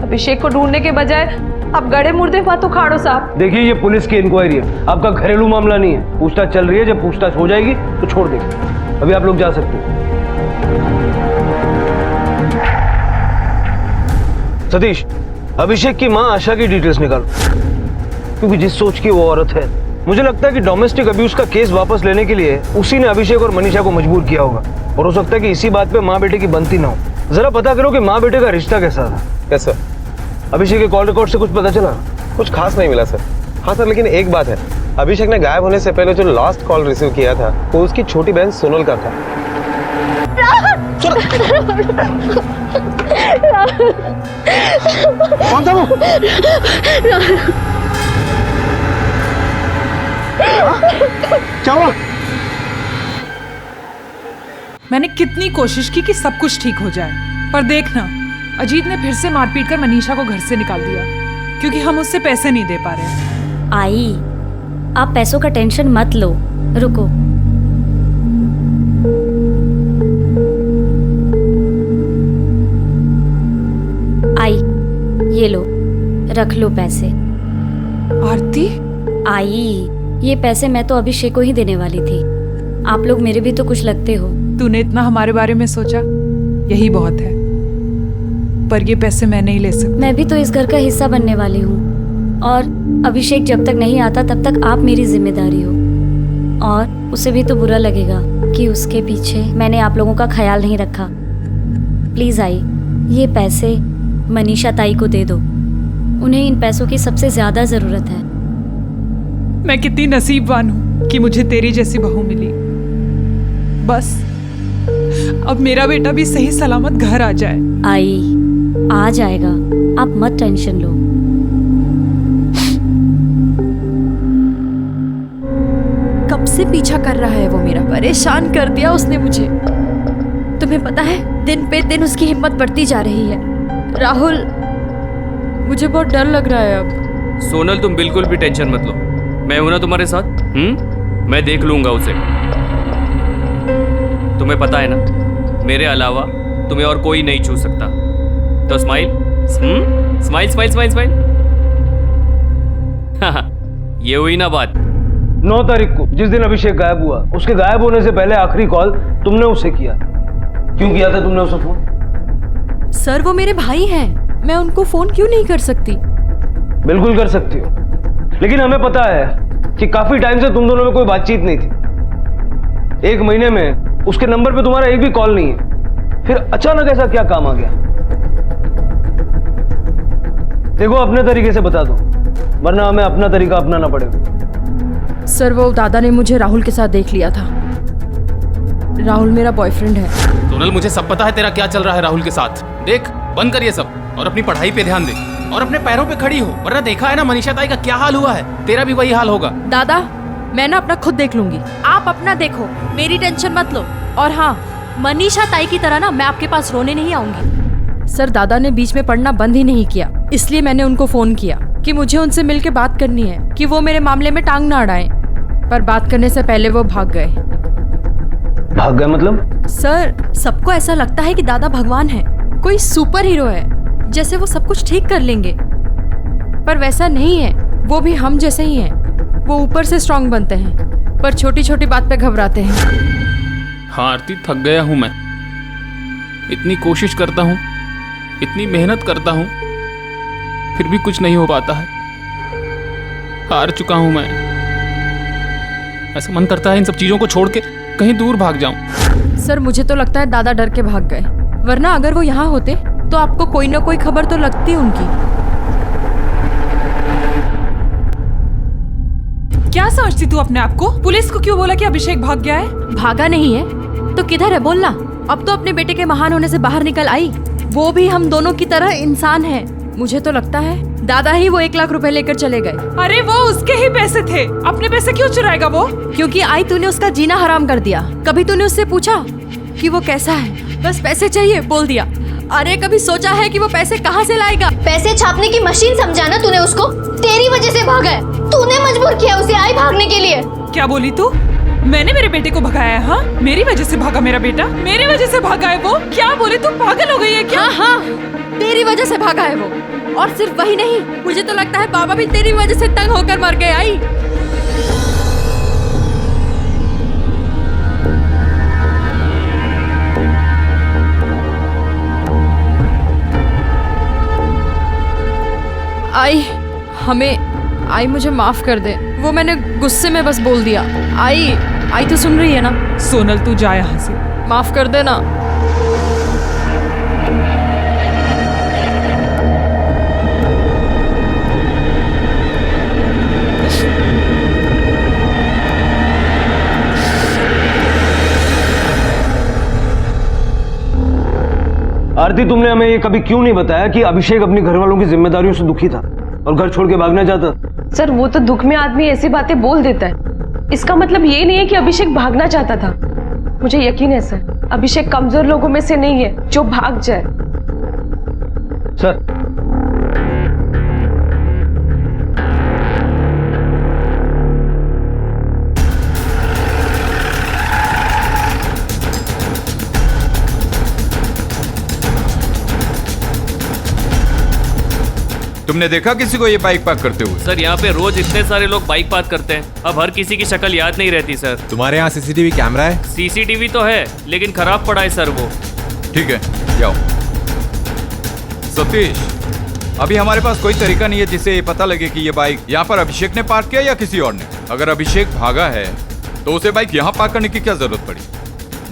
अभिषेक को ढूंढने के बजाय अब गड़े मुर्दे मत उखाड़ो साहब। देखिए ये पुलिस की इंक्वायरी है, आपका घरेलू मामला नहीं है। पूछताछ चल रही है, जब पूछताछ हो जाएगी तो छोड़ देंगे। अभी आप लोग जा सकते हैं। सतीश, अभिषेक की मां आशा की डिटेल्स निकालो क्योंकि जिस सोच की वो औरत है मुझे लगता है कि डोमेस्टिक अब्यूज का केस वापस लेने के लिए उसी ने अभिषेक और मनीषा को मजबूर किया होगा, और हो सकता है कि इसी बात पे माँ बेटे की बनती ना हो। जरा पता करो कि माँ बेटे का रिश्ता कैसा था। कैसा? अभिषेक के कॉल रिकॉर्ड से कुछ पता चला? कुछ खास नहीं मिला सर। हाँ सर, लेकिन एक बात है, अभिषेक ने गायब होने से पहले जो लास्ट कॉल रिसीव किया था वो उसकी छोटी बहन सोनल का था। कौन था वो? क्या हुआ? मैंने कितनी कोशिश की कि सब कुछ ठीक हो जाए, पर देखना अजीत ने फिर से मारपीट कर मनीषा को घर से निकाल दिया, क्योंकि हम उससे पैसे नहीं दे पा रहे। आई, आप पैसों का टेंशन मत लो, रुको। आई, ये लो, रख लो पैसे। आरती? आई, ये पैसे मैं तो अभिषेक को ही देने वाली थी। आप लोग मेरे भी तो कुछ लगते हो। तूने इतना हमारे बारे में सोचा, यही बहुत है। पर ये पैसे मैं नहीं ले सकती। मैं भी तो इस घर का हिस्सा बनने वाली हूँ, और अभिषेक जब तक नहीं आता तब तक आप मेरी जिम्मेदारी हो, और उसे भी तो बुरा लगेगा कि उसके पीछे मैंने आप लोगों का ख्याल नहीं रखा। प्लीज आई, ये पैसे मनीषा ताई को दे दो, उन्हें इन पैसों की सबसे ज्यादा जरूरत है। मैं कितनी नसीबवान हूँ कि मुझे तेरी जैसी बहू मिली। बस अब मेरा बेटा भी सही सलामत घर आ जाए। आई, आ जाएगा, आप मत टेंशन लो। कब से पीछा कर रहा है वो मेरा, परेशान कर दिया उसने मुझे। तुम्हें पता है, दिन पे दिन उसकी हिम्मत बढ़ती जा रही है। राहुल, मुझे बहुत डर लग रहा है अब। सोनल, तुम बिल्कुल भी टेंशन मत लो, मैं हूं ना तुम्हारे साथ। मैं देख लूंगा उसे। तुम्हें पता है ना, मेरे अलावा तुम्हें और कोई नहीं छू सकता। तो smile, smile smile smile smile. ये हुई ना बात। 9 तारीख को जिस दिन अभिषेक गायब हुआ, उसके गायब होने से पहले आखिरी कॉल तुमने उसे किया। क्यों किया था तुमने उसे फोन? सर, वो मेरे भाई हैं, मैं उनको फोन क्यों नहीं कर सकती? बिल्कुल कर सकती हो, लेकिन हमें पता है कि काफी टाइम से तुम दोनों में कोई बातचीत नहीं थी। 1 महीने में उसके नंबर पे तुम्हारा एक भी कॉल नहीं है, फिर अचानक ऐसा क्या काम आ गया? देखो, अपने तरीके से बता दो, वरना हमें अपना तरीका अपनाना पड़ेगा। सर, वो दादा ने मुझे राहुल के साथ देख लिया था। राहुल मेरा बॉयफ्रेंड है। सोनल, मुझे सब पता है तेरा क्या चल रहा है राहुल के साथ। देख, बंद कर ये सब और अपनी पढ़ाई पे ध्यान दे और अपने पैरों पे खड़ी हो, वरना देखा है ना मनीषा ताई का क्या हाल हुआ है, तेरा भी वही हाल होगा। दादा, मैं ना अपना खुद देख लूंगी, आप अपना देखो, मेरी टेंशन मत लो। और हाँ, मनीषा ताई की तरह ना मैं आपके पास रोने नहीं आऊंगी। सर, दादा ने बीच में पढ़ना बंद ही नहीं किया, इसलिए मैंने उनको फोन किया कि मुझे उनसे मिलके बात करनी है, कि वो मेरे मामले में टांग ना अड़ाएं। पर बात करने से पहले वो भाग गए। भाग गए मतलब? सर, सबको ऐसा लगता है कि दादा भगवान है, कोई सुपर हीरो है, जैसे वो सब कुछ ठीक कर लेंगे। पर वैसा नहीं है, वो भी हम जैसे ही हैं। वो ऊपर से स्ट्रांग बनते हैं, पर छोटी छोटी बात पे घबराते हैं। हाँ आरती, थक गया हूं मैं। इतनी कोशिश करता हूं, इतनी मेहनत करता हूं, फिर भी कुछ नहीं हो पाता है। हार चुका हूं मैं। ऐसा मन करता है इन सब चीजों को छोड़ के कहीं दूर भाग जाऊं। सर, मुझे तो लगता है दादा डर के भाग गए, वरना अगर वो यहाँ होते तो आपको कोई ना कोई खबर तो लगती उनकी। क्या समझती तू अपने आप को? पुलिस को क्यों बोला कि अभिषेक भाग गया है? भागा नहीं है तो किधर है बोलना। अब तो अपने बेटे के महान होने से बाहर निकल आई। वो भी हम दोनों की तरह इंसान है। मुझे तो लगता है दादा ही वो 1 लाख रुपए लेकर चले गए। अरे वो उसके ही पैसे थे, अपने पैसे क्यों चुराएगा वो? क्योंकि आई तूने उसका जीना हराम कर दिया। कभी तूने उससे पूछा कि वो कैसा है? बस पैसे चाहिए बोल दिया। अरे कभी सोचा है कि वो पैसे कहाँ से लाएगा? पैसे छापने की मशीन समझा ना तूने उसको। तेरी वजह से भागा है, तूने मजबूर किया उसे आई भागने के लिए। क्या बोली तू? मैंने मेरे बेटे को भगाया? हाँ, मेरी वजह से भागा मेरा बेटा, मेरी वजह से भागा है वो। क्या बोले तू? पागल हो गई है क्या? हाँ, तेरी वजह से भागा है वो। और सिर्फ वही नहीं, मुझे तो लगता है बाबा भी तेरी वजह से तंग होकर मर गए। आई आई, मुझे माफ कर दे। वो मैंने गुस्से में बस बोल दिया। आई तो सुन रही है ना? सोनल तू जा यहाँ से। माफ कर देना। आरती, तुमने हमें ये कभी क्यों नहीं बताया कि अभिषेक अपनी घर वालों की जिम्मेदारियों से दुखी था और घर छोड़ के भागना चाहता? सर वो तो दुख में आदमी ऐसी बातें बोल देता है, इसका मतलब ये नहीं है कि अभिषेक भागना चाहता था। मुझे यकीन है सर, अभिषेक कमजोर लोगों में से नहीं है जो भाग जाए। सर, तुमने देखा किसी को ये बाइक पार्क करते हुए? सर यहाँ पे रोज इतने सारे लोग बाइक पार्क करते हैं, अब हर किसी की शक्ल याद नहीं रहती सर। तुम्हारे यहाँ सीसीटीवी कैमरा है? सीसीटीवी तो है लेकिन खराब पड़ा है सर वो। ठीक है, जाओ। सतीश, अभी हमारे पास कोई तरीका नहीं है जिससे ये पता लगे कि ये बाइक यहाँ पर अभिषेक ने पार्क किया या किसी और ने। अगर अभिषेक भागा है तो उसे बाइक यहाँ पार्क करने की क्या जरूरत पड़ी?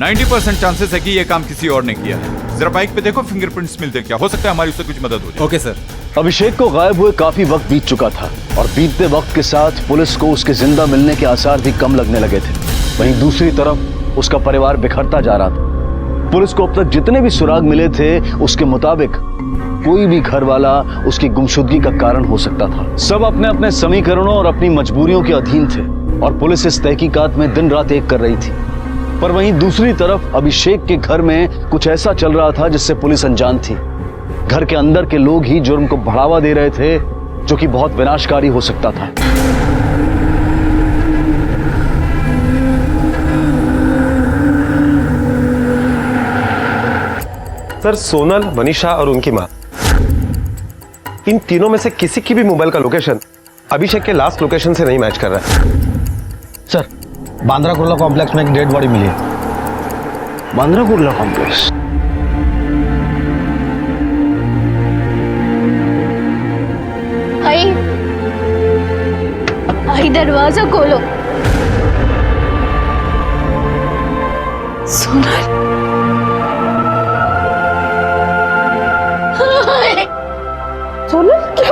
90% चांसेस है कि ये काम किसी और ने किया है। जरा बाइक पे देखो, फिंगरप्रिंट्स मिलते क्या, हो सकता है हमारी उससे कुछ मदद हो जाए। Okay sir. अभिषेक को गायब हुए काफी वक्त बीत चुका था और बीतते वक्त के साथ पुलिस को उसके जिंदा मिलने के आसार भी कम लगने लगे थे। वहीं दूसरी तरफ उसका परिवार बिखरता जा रहा था। पुलिस को अब तक जितने भी सुराग मिले थे उसके मुताबिक कोई भी घर वाला उसकी गुमशुदगी का कारण हो सकता था। सब अपने अपने समीकरणों और अपनी मजबूरियों के अधीन थे और पुलिस इस तहकीकात में दिन रात एक कर रही थी। पर वहीं दूसरी तरफ अभिषेक के घर में कुछ ऐसा चल रहा था जिससे पुलिस अनजान थी। घर के अंदर के लोग ही जुर्म को बढ़ावा दे रहे थे, जो कि बहुत विनाशकारी हो सकता था। सर, सोनल, मनीषा और उनकी मां, इन तीनों में से किसी की भी मोबाइल का लोकेशन अभिषेक के लास्ट लोकेशन से नहीं मैच कर रहा है। सर, बांद्रा कुर्ला कॉम्प्लेक्स में एक डेड बॉडी मिली है। बांद्रा कुर्ला कॉम्प्लेक्स? आई दरवाजा खोलो। सोनल, सोनल क्या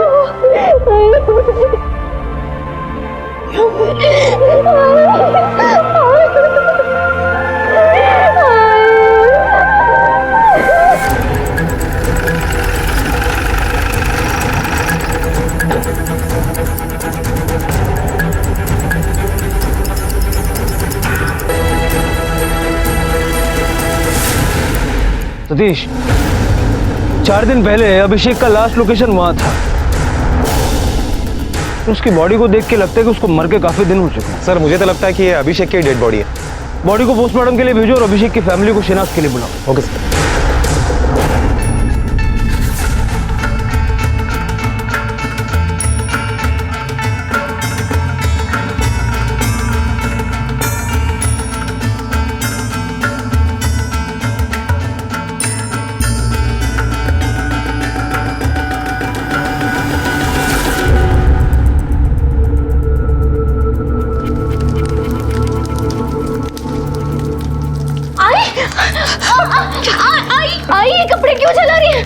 सतीश, 4 दिन पहले अभिषेक का लास्ट लोकेशन वहां था। उसकी बॉडी को देख के लगता है कि उसको मर के काफी दिन हो चुके हैं। सर, मुझे तो लगता है कि ये अभिषेक की डेड बॉडी है। बॉडी को पोस्टमार्टम के लिए भेजो और अभिषेक की फैमिली को शिनाख्त के लिए बुलाओ। Okay sir. आई, ये कपड़े क्यों जला रही है?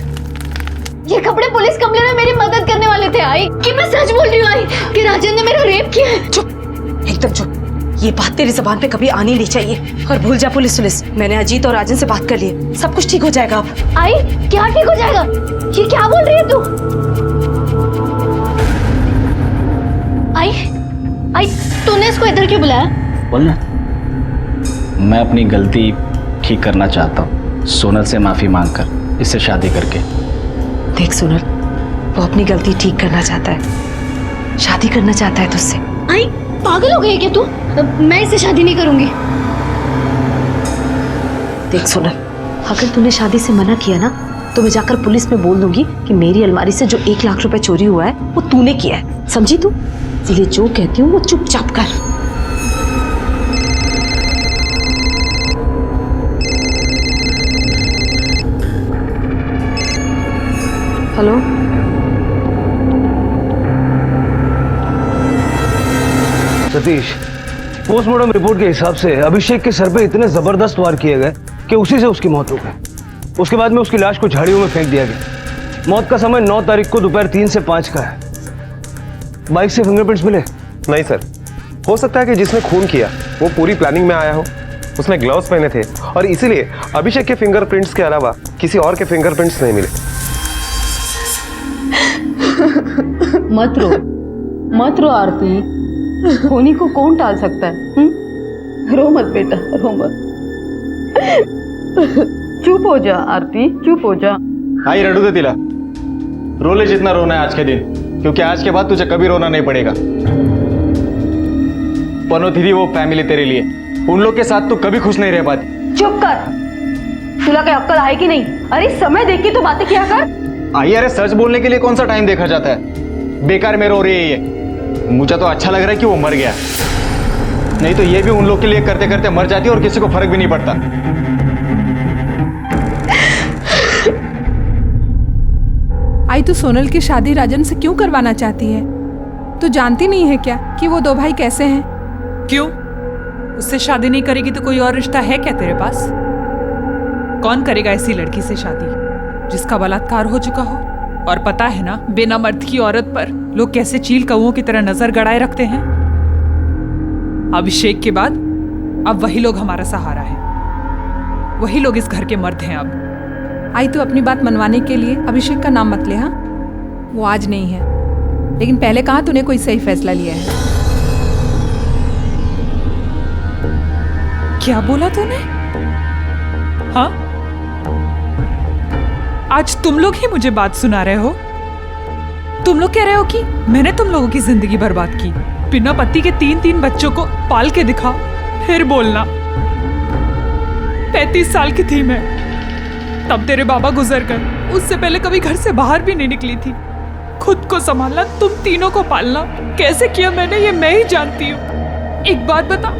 ये कपड़े पुलिस कंप्लेन में मेरी मदद करने वाले थे आई, कि मैं सच बोल रही हूँ आई, कि राजन ने मेरा रेप किया है। चुप, एकदम चुप। ये बात तेरी जबान पे कभी आनी नहीं चाहिए। और भूल जा पुलिस। मैंने अजीत और राजन से बात कर ली है, सब कुछ ठीक हो जाएगा अब। आई, क्या ठीक हो जाएगा? ये क्या बोल रही है तू? आई, तूने इसको इधर क्यों बुलाया? बोलना। मैं अपनी गलती ठीक करना चाहता हूँ, सोनल से माफी मांगकर, इससे शादी करके। देख सोनल, वो अपनी गलती ठीक करना चाहता है, शादी करना चाहता है तुझसे। आई, पागल हो गई क्या तू? मैं इससे शादी नहीं करूंगी। देख सोनल, अगर तूने शादी से मना किया ना तो मैं जाकर पुलिस में बोल दूंगी कि मेरी अलमारी से जो 1 लाख रुपए चोरी हुआ है वो तूने किया है, समझी तू? इसलिए जो कहती हूँ वो चुपचाप कर। हेलो, सतीश, पोस्टमार्टम रिपोर्ट के हिसाब से अभिषेक के सर पे इतने जबरदस्त वार किए गए कि उसी से उसकी मौत हो गई। उसके बाद में उसकी लाश को झाड़ियों में फेंक दिया गया। मौत का समय 9 तारीख को दोपहर 3 से 5 का है। बाइक से फिंगरप्रिंट्स मिले? नहीं सर, हो सकता है कि जिसने खून किया वो पूरी प्लानिंग में आया हो, उसने ग्लव्स पहने थे और इसीलिए अभिषेक के फिंगरप्रिंट्स के अलावा किसी और के फिंगरप्रिंट्स नहीं मिले। मत रो आरती, होनी को कौन टाल सकता है? रो मत बेटा, रो मत। चुप हो जा आरती, चुप हो जा। आई रडू दे तिला, रो ले जितना रोना है आज के दिन, क्योंकि आज के बाद तुझे कभी रोना नहीं पड़ेगा। पनो दीदी वो फैमिली तेरे लिए, उन लोग के साथ तू कभी खुश नहीं रह पाती। चुप कर, तुला क्या अक्कल है कि नहीं? अरे समय देख के तो बातें किया कर। आई अरे सच बोलने के लिए कौन सा टाइम देखा जाता है? बेकार में रो रही है ये। मुझे तो अच्छा लग रहा है कि वो मर गया, नहीं तो ये भी उन लोग के लिए करते करते मर जाती और किसी को फर्क भी नहीं पड़ता। आई तो सोनल की शादी राजन से क्यों करवाना चाहती है? तो जानती नहीं है क्या कि वो 2 भाई कैसे हैं? क्यों? उससे शादी नहीं करेगी तो कोई और रिश्ता है क्या तेरे पास? कौन करेगा ऐसी लड़की से शादी जिसका बलात्कार हो चुका हो? और पता है ना, बिना मर्द की औरत पर लोग कैसे चील कौओं की तरह नजर गड़ाए रखते हैं। अभिषेक के बाद अब वही लोग हमारा सहारा है, वही लोग इस घर के मर्द हैं। अब आई तो अपनी बात मनवाने के लिए अभिषेक का नाम मत ले। हाँ, वो आज नहीं है, लेकिन पहले कहा तूने कोई सही फैसला लिया है? क्या बोला तूने? हाँ, आज तुम लोग ही मुझे बात सुना रहे हो। तुम लोग कह रहे हो कि मैंने तुम लोगों की जिंदगी बर्बाद की, बिना पति के 3 बच्चों को पाल के दिखाओ, फिर बोलना। 35 साल की थी मैं तब तेरे बाबा गुजर गए। उससे पहले कभी घर से बाहर भी नहीं निकली थी। खुद को संभालना, तुम तीनों को पालना कैसे किया मैंने, ये मैं ही जानती हूँ। एक बात बता,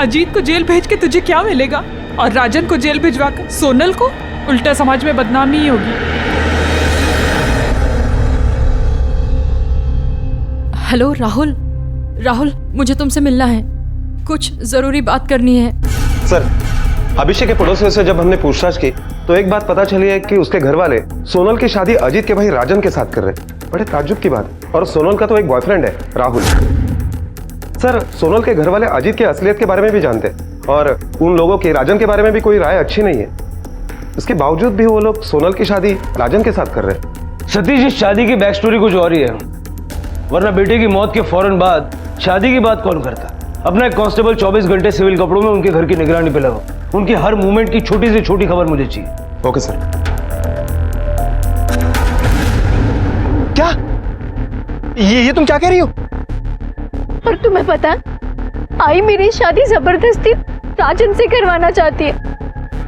अजीत को जेल भेज के तुझे क्या मिलेगा? और राजन को जेल भिजवाकर सोनल को उल्टा समाज में बदनामी ही होगी। हेलो राहुल, राहुल मुझे तुमसे मिलना है, कुछ जरूरी बात करनी है। सर, अभिषेक के पड़ोसियों से जब हमने पूछताछ की तो एक बात पता चली है कि उसके घर वाले सोनल की शादी अजीत के भाई राजन के साथ कर रहे हैं। बड़े ताज्जुब की बात। और सोनल का तो एक बॉयफ्रेंड है, राहुल। सर, सोनल के घर वाले अजीत की असलियत के बारे में भी जानते हैं और उन लोगों की राजन के बारे में भी कोई राय अच्छी नहीं है। इसके बावजूद भी वो लोग सोनल की शादी राजन के साथ कर रहे हैं। सतीश, इस शादी की बैक स्टोरी कुछ और ही है, वरना बेटे की मौत के फौरन बाद शादी की बात कौन करता? अपना एक कांस्टेबल 24 घंटे सिविल कपड़ों में उनके घर की निगरानी पे लगा। उनकी हर मूवमेंट की छोटी से छोटी खबर मुझे चाहिए। Okay sir. क्या ये तुम क्या कह रही हो? और तुम्हें पता है, आई मेरी शादी जबरदस्ती राजन से करवाना चाहती है,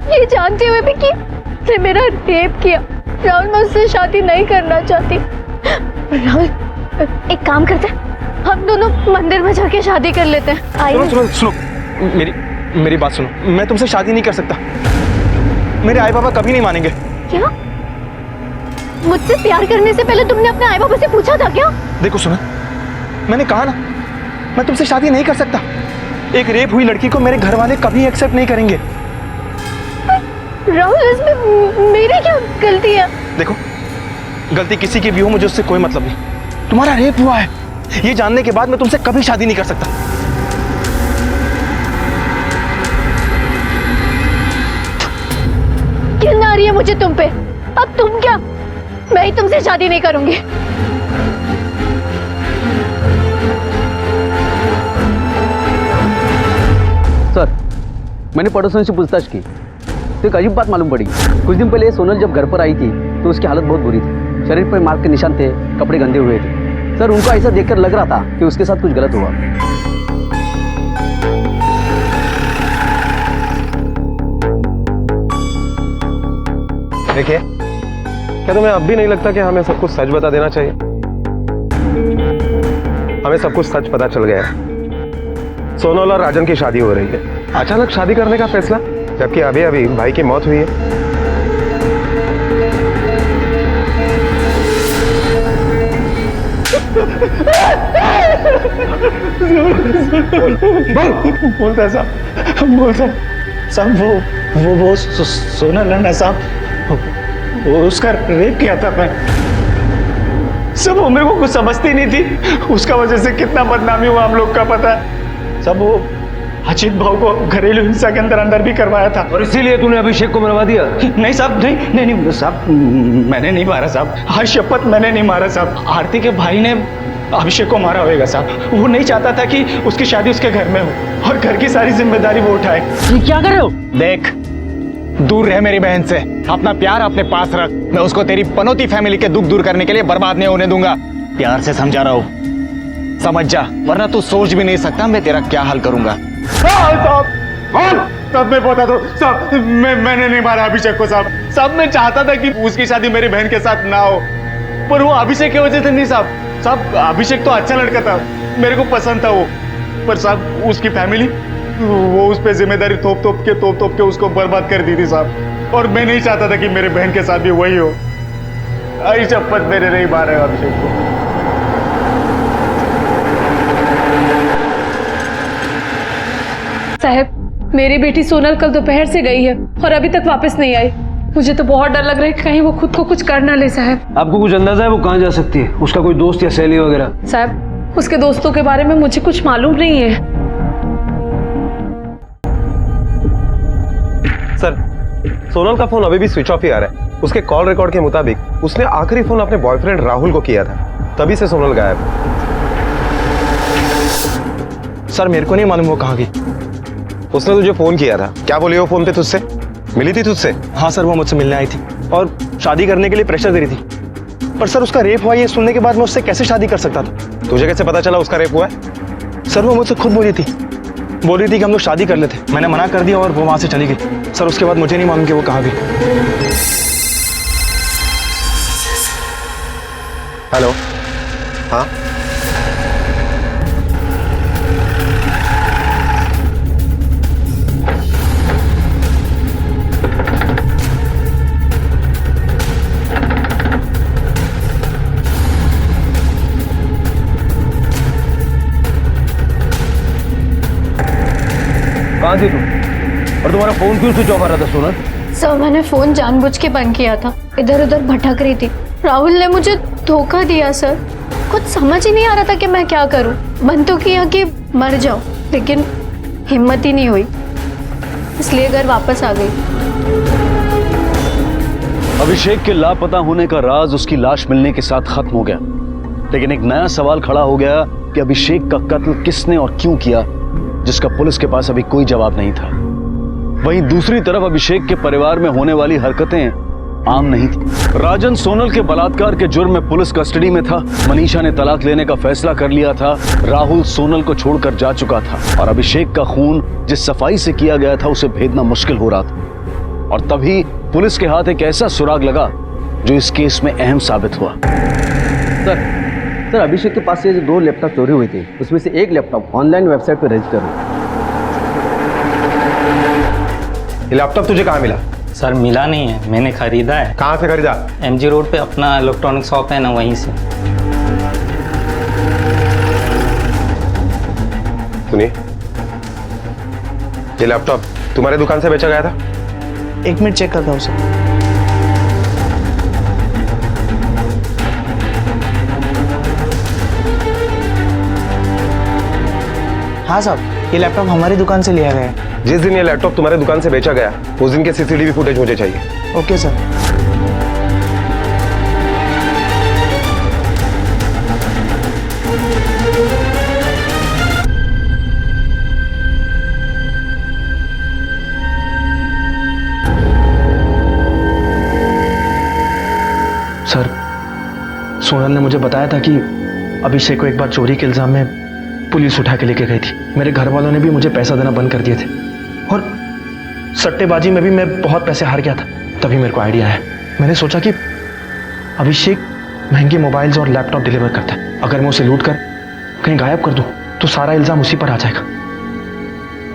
ये जानते हुए भी कि उसने मेरा रेप किया। राहुल, मैं उससे शादी नहीं करना चाहती। राहुल, एक काम करते हैं, हम दोनों मंदिर में जाके शादी कर लेते हैं। सुनो, सुनो, मेरी बात सुनो। मैं तुमसे शादी नहीं कर सकता। मेरे आई बाबा कभी नहीं मानेंगे। क्या? मुझसे प्यार करने से पहले तुमने अपने आई बाबा से पूछा था क्या? देखो सुनो, मैंने कहा ना, मैं तुमसे शादी नहीं कर सकता। एक रेप हुई लड़की को मेरे घर वाले कभी एक्सेप्ट नहीं करेंगे। राहुल, इसमें मेरी क्या गलती है? देखो, गलती किसी की भी हो, मुझे उससे कोई मतलब नहीं। तुम्हारा रेप हुआ है, ये जानने के बाद मैं तुमसे कभी शादी नहीं कर सकता। घिन आ रही है मुझे तुम पे। अब तुम क्या? मैं ही तुमसे शादी नहीं करूंगी। सर, मैंने पड़ोसियों से पूछताछ की तो एक अजीब बात मालूम पड़ी। कुछ दिन पहले सोनल जब घर पर आई थी तो उसकी हालत बहुत बुरी थी। शरीर पर मार्क के निशान थे, कपड़े गंदे हुए थे। सर, उनको ऐसा देखकर लग रहा था कि उसके साथ कुछ गलत हुआ। देखिए, क्या तुम्हें अब भी नहीं लगता कि हमें सब कुछ सच बता देना चाहिए? हमें सब कुछ सच पता चल गया है। सोनल और राजन की शादी हो रही है। अचानक शादी करने का फैसला, जबकि अभी अभी भाई की मौत हुई है। बोलता है साहब, बोलता है साहब, वो सोनल है ना साहब, वो उसका रेप किया था मैं। सब वो मेरे को कुछ समझती नहीं थी, उसका वजह से कितना बदनामी हुआ हम लोग का पता है। सब वो अजीत भाव को घरेलू हिंसा के अंदर भी करवाया था। और इसीलिए तूने अभिषेक को मरवा दिया? नहीं साहब, नहीं साहब, मैंने नहीं मारा साहब, हाँ शपथ मैंने नहीं मारा साहब। आरती के भाई ने अभिषेक को मारा होगा साहब। वो नहीं चाहता था कि उसकी शादी उसके घर में हो और घर की सारी जिम्मेदारी वो उठाए। ये क्या कर रहे हो? देख, दूर रह मेरी बहन से, अपना प्यार अपने पास रख। मैं उसको तेरी पनौती फैमिली के दुख दूर करने के लिए बर्बाद नहीं होने दूंगा। प्यार से समझा रहा हूँ, समझ जा, वरना तू सोच भी नहीं सकता मैं तेरा क्या हाल करूंगा। तब मैं बता दो साहब, मैंने नहीं मारा अभिषेक को साहब। साहब मैं चाहता था कि उसकी शादी मेरी बहन के साथ ना हो, पर वो अभिषेक की वजह से नहीं साहब। साहब अभिषेक तो अच्छा लड़का था, मेरे को पसंद था वो, पर साहब उसकी फैमिली वो उस पर जिम्मेदारी थोप थोप के उसको बर्बाद कर दी थी साहब। और मैं नहीं चाहता था कि मेरे बहन के साथ भी वही हो। आई शपथ मैंने नहीं मारा अभिषेक को। साहब, मेरी बेटी सोनल कल दोपहर से गई है और अभी तक वापस नहीं आई। मुझे तो बहुत डर लग रहा है कि कहीं वो खुद को कुछ कर ना ले। साहब आपको कुछ अंदाजा है वो कहाँ जा सकती है? उसका कोई दोस्त या सहेली वगैरह? साहब उसके दोस्तों के बारे में मुझे कुछ मालूम नहीं है। सर, सोनल का फोन अभी भी स्विच ऑफ ही आ रहा है। उसके कॉल रिकॉर्ड के मुताबिक उसने आखिरी फोन अपने बॉयफ्रेंड राहुल को किया था, तभी से सोनल गायब। सर मेरे को नहीं मालूम वो कहाँ गई। उसने तुझे फोन किया था, क्या बोली वो फोन पे तुझसे? मिली थी तुझसे? हाँ सर, वो मुझसे मिलने आई थी और शादी करने के लिए प्रेशर दे रही थी। पर सर उसका रेप हुआ ये सुनने के बाद मैं उससे कैसे शादी कर सकता था? तुझे कैसे पता चला उसका रेप हुआ है? सर वो मुझसे खुद बोल रही थी कि हम लोग शादी कर लेते। मैंने मना कर दिया और वो वहां से चली गई। सर उसके बाद मुझे नहीं मालूम कि वो कहाँ गई। हेलो, हाँ कहाँ थी तुम? और तुम्हारा फोन क्यों स्विच ऑफ आ रहा था सोनल? सर मैंने फोन जानबूझ के बंद किया था, इधर उधर भटक रही थी। राहुल ने मुझे धोखा दिया सर, कुछ समझ ही नहीं आ रहा था कि मैं क्या करूं। मन तो किया कि मर जाऊं, लेकिन हिम्मत ही नहीं हुई, इसलिए घर वापस आ गई। अभिषेक के लापता होने का राज उसकी लाश मिलने के साथ खत्म हो गया, लेकिन एक नया सवाल खड़ा हो गया कि अभिषेक का कत्ल किसने और क्यों किया, जिसका पुलिस के पास अभी कोई जवाब नहीं था। वहीं दूसरी तरफ अभिषेक के परिवार में होने वाली हरकतें आम नहीं थी। राजन सोनल के बलात्कार के जुर्म में पुलिस कस्टडी में था। मनीषा ने तलाक लेने का फैसला कर लिया था। राहुल सोनल को छोड़कर जा चुका था और अभिषेक का खून जिस सफाई से किया गया था उसे भेदना मुश्किल हो रहा था। और तभी पुलिस के हाथ एक ऐसा सुराग लगा जो इस केस में अहम साबित हुआ। सर अभिषेक के पास से जो 2 लैपटॉप चोरी हुई थी, उसमें से एक लैपटॉप ऑनलाइन वेबसाइट पर रजिस्टर हुआ। ये लैपटॉप तुझे कहाँ मिला? सर मिला नहीं है, मैंने खरीदा है। कहाँ से खरीदा? MG रोड पे अपना इलेक्ट्रॉनिक शॉप है ना, वहीं से। सुनिए, ये लैपटॉप तुम्हारे दुकान से बेचा गया था? 1 मिनट चेक करता हूँ सर। हाँ साहब, ये लैपटॉप हमारी दुकान से लिया गया है। जिस दिन ये लैपटॉप तुम्हारे दुकान से बेचा गया उस दिन के CCTV फुटेज मुझे चाहिए। Okay sir. सर सोनल ने मुझे बताया था कि अभिषेक को एक बार चोरी के इल्जाम में पुलिस उठा के लेके गई थी। मेरे घर वालों ने भी मुझे पैसा देना बंद कर दिए थे और सट्टेबाजी में भी मैं बहुत पैसे हार गया था। तभी मेरे को आइडिया आया, मैंने सोचा कि अभिषेक महंगे मोबाइल्स और लैपटॉप डिलीवर करता है। अगर मैं उसे लूट कर कहीं गायब कर दूं तो सारा इल्जाम उसी पर आ जाएगा।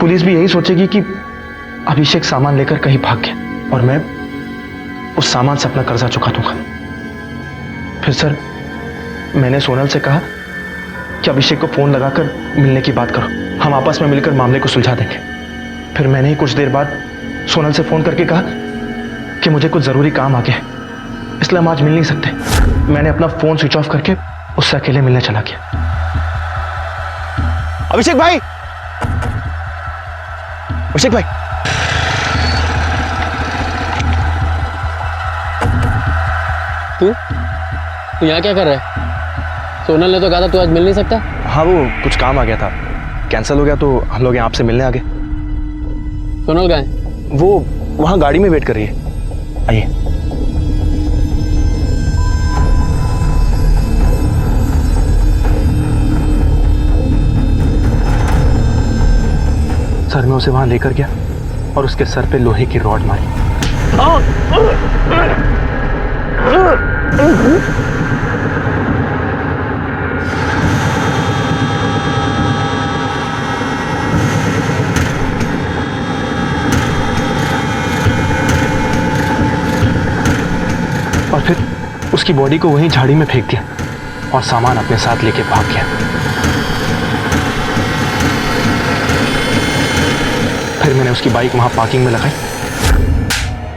पुलिस भी यही सोचेगी कि अभिषेक सामान लेकर कहीं भाग गया और मैं उस सामान से अपना कर्जा चुका दूंगा। फिर सर मैंने सोनल से कहा कि अभिषेक को फोन लगाकर मिलने की बात करो, हम आपस में मिलकर मामले को सुलझा देंगे। फिर मैंने ही कुछ देर बाद सोनल से फोन करके कहा कि मुझे कुछ जरूरी काम आ गया है, इसलिए हम आज मिल नहीं सकते। मैंने अपना फोन स्विच ऑफ करके उससे अकेले मिलने चला गया। अभिषेक भाई, अभिषेक भाई, तू यहाँ क्या कर रहा है? सोनल ने तो कहा था तू आज मिल नहीं सकता। हाँ, वो कुछ काम आ गया था, कैंसिल हो गया, तो हम लोग यहाँ आपसे मिलने आ गए। सोनल कहाँ है? वो वहाँ गाड़ी में वेट कर रही है, आइए। सर, मैं उसे वहां लेकर गया और उसके सर पे लोहे की रॉड मारी। और फिर उसकी बॉडी को वहीं झाड़ी में फेंक दिया और सामान अपने साथ लेके भाग गया। फिर मैंने उसकी बाइक वहां पार्किंग में लगाई।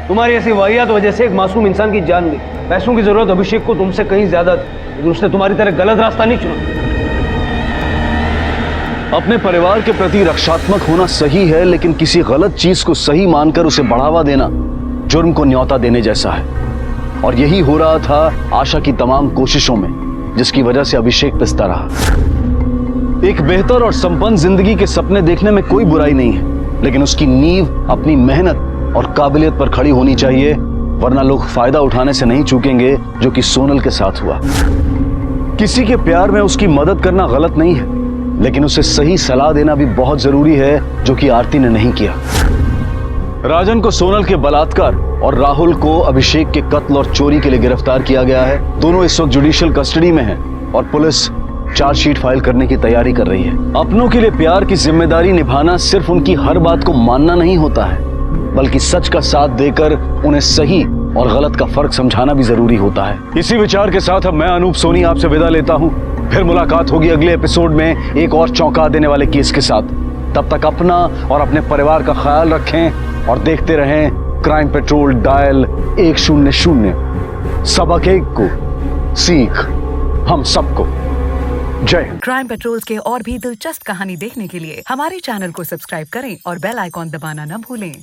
तुम्हारी ऐसी वाहियात वजह से एक मासूम इंसान की जान गई। पैसों की जरूरत अभिषेक को तुमसे कहीं ज्यादा थी, लेकिन उसने तुम्हारी तरह गलत रास्ता नहीं चुना। अपने परिवार के प्रति रक्षात्मक होना सही है, लेकिन किसी गलत चीज को सही मानकर उसे बढ़ावा देना जुर्म को न्योता देने जैसा है। और यही हो रहा था आशा की तमाम कोशिशों में, जिसकी वजह से अभिषेक पिसता रहा। एक बेहतर और संपन्न जिंदगी के सपने देखने में कोई बुराई नहीं है, लेकिन उसकी नींव अपनी मेहनत और काबिलियत पर खड़ी होनी चाहिए, वरना लोग फायदा उठाने से नहीं चूकेंगे, जो कि सोनल के साथ हुआ। किसी के प्यार में उसकी मदद करना गलत नहीं है, लेकिन उसे सही सलाह देना भी बहुत जरूरी है, जो कि आरती ने नहीं किया। राजन को सोनल के बलात्कार और राहुल को अभिषेक के कत्ल और चोरी के लिए गिरफ्तार किया गया है। दोनों इस वक्त जुडिशियल कस्टडी में हैं और पुलिस चार्जशीट फाइल करने की तैयारी कर रही है। अपनों के लिए प्यार की जिम्मेदारी निभाना सिर्फ उनकी हर बात को मानना नहीं होता है, बल्कि सच का साथ देकर उन्हें सही और गलत का फर्क समझाना भी जरूरी होता है। इसी विचार के साथ अब मैं अनूप सोनी आपसे विदा लेता हूं। फिर मुलाकात होगी अगले एपिसोड में एक और चौंका देने वाले केस के साथ। तब तक अपना और अपने परिवार का ख्याल रखें और देखते रहें क्राइम पेट्रोल डायल 100। सबक एक को सीख हम सबको। जय हिंद। क्राइम पेट्रोल के और भी दिलचस्प कहानी देखने के लिए हमारे चैनल को सब्सक्राइब करें और बेल आइकॉन दबाना न भूलें।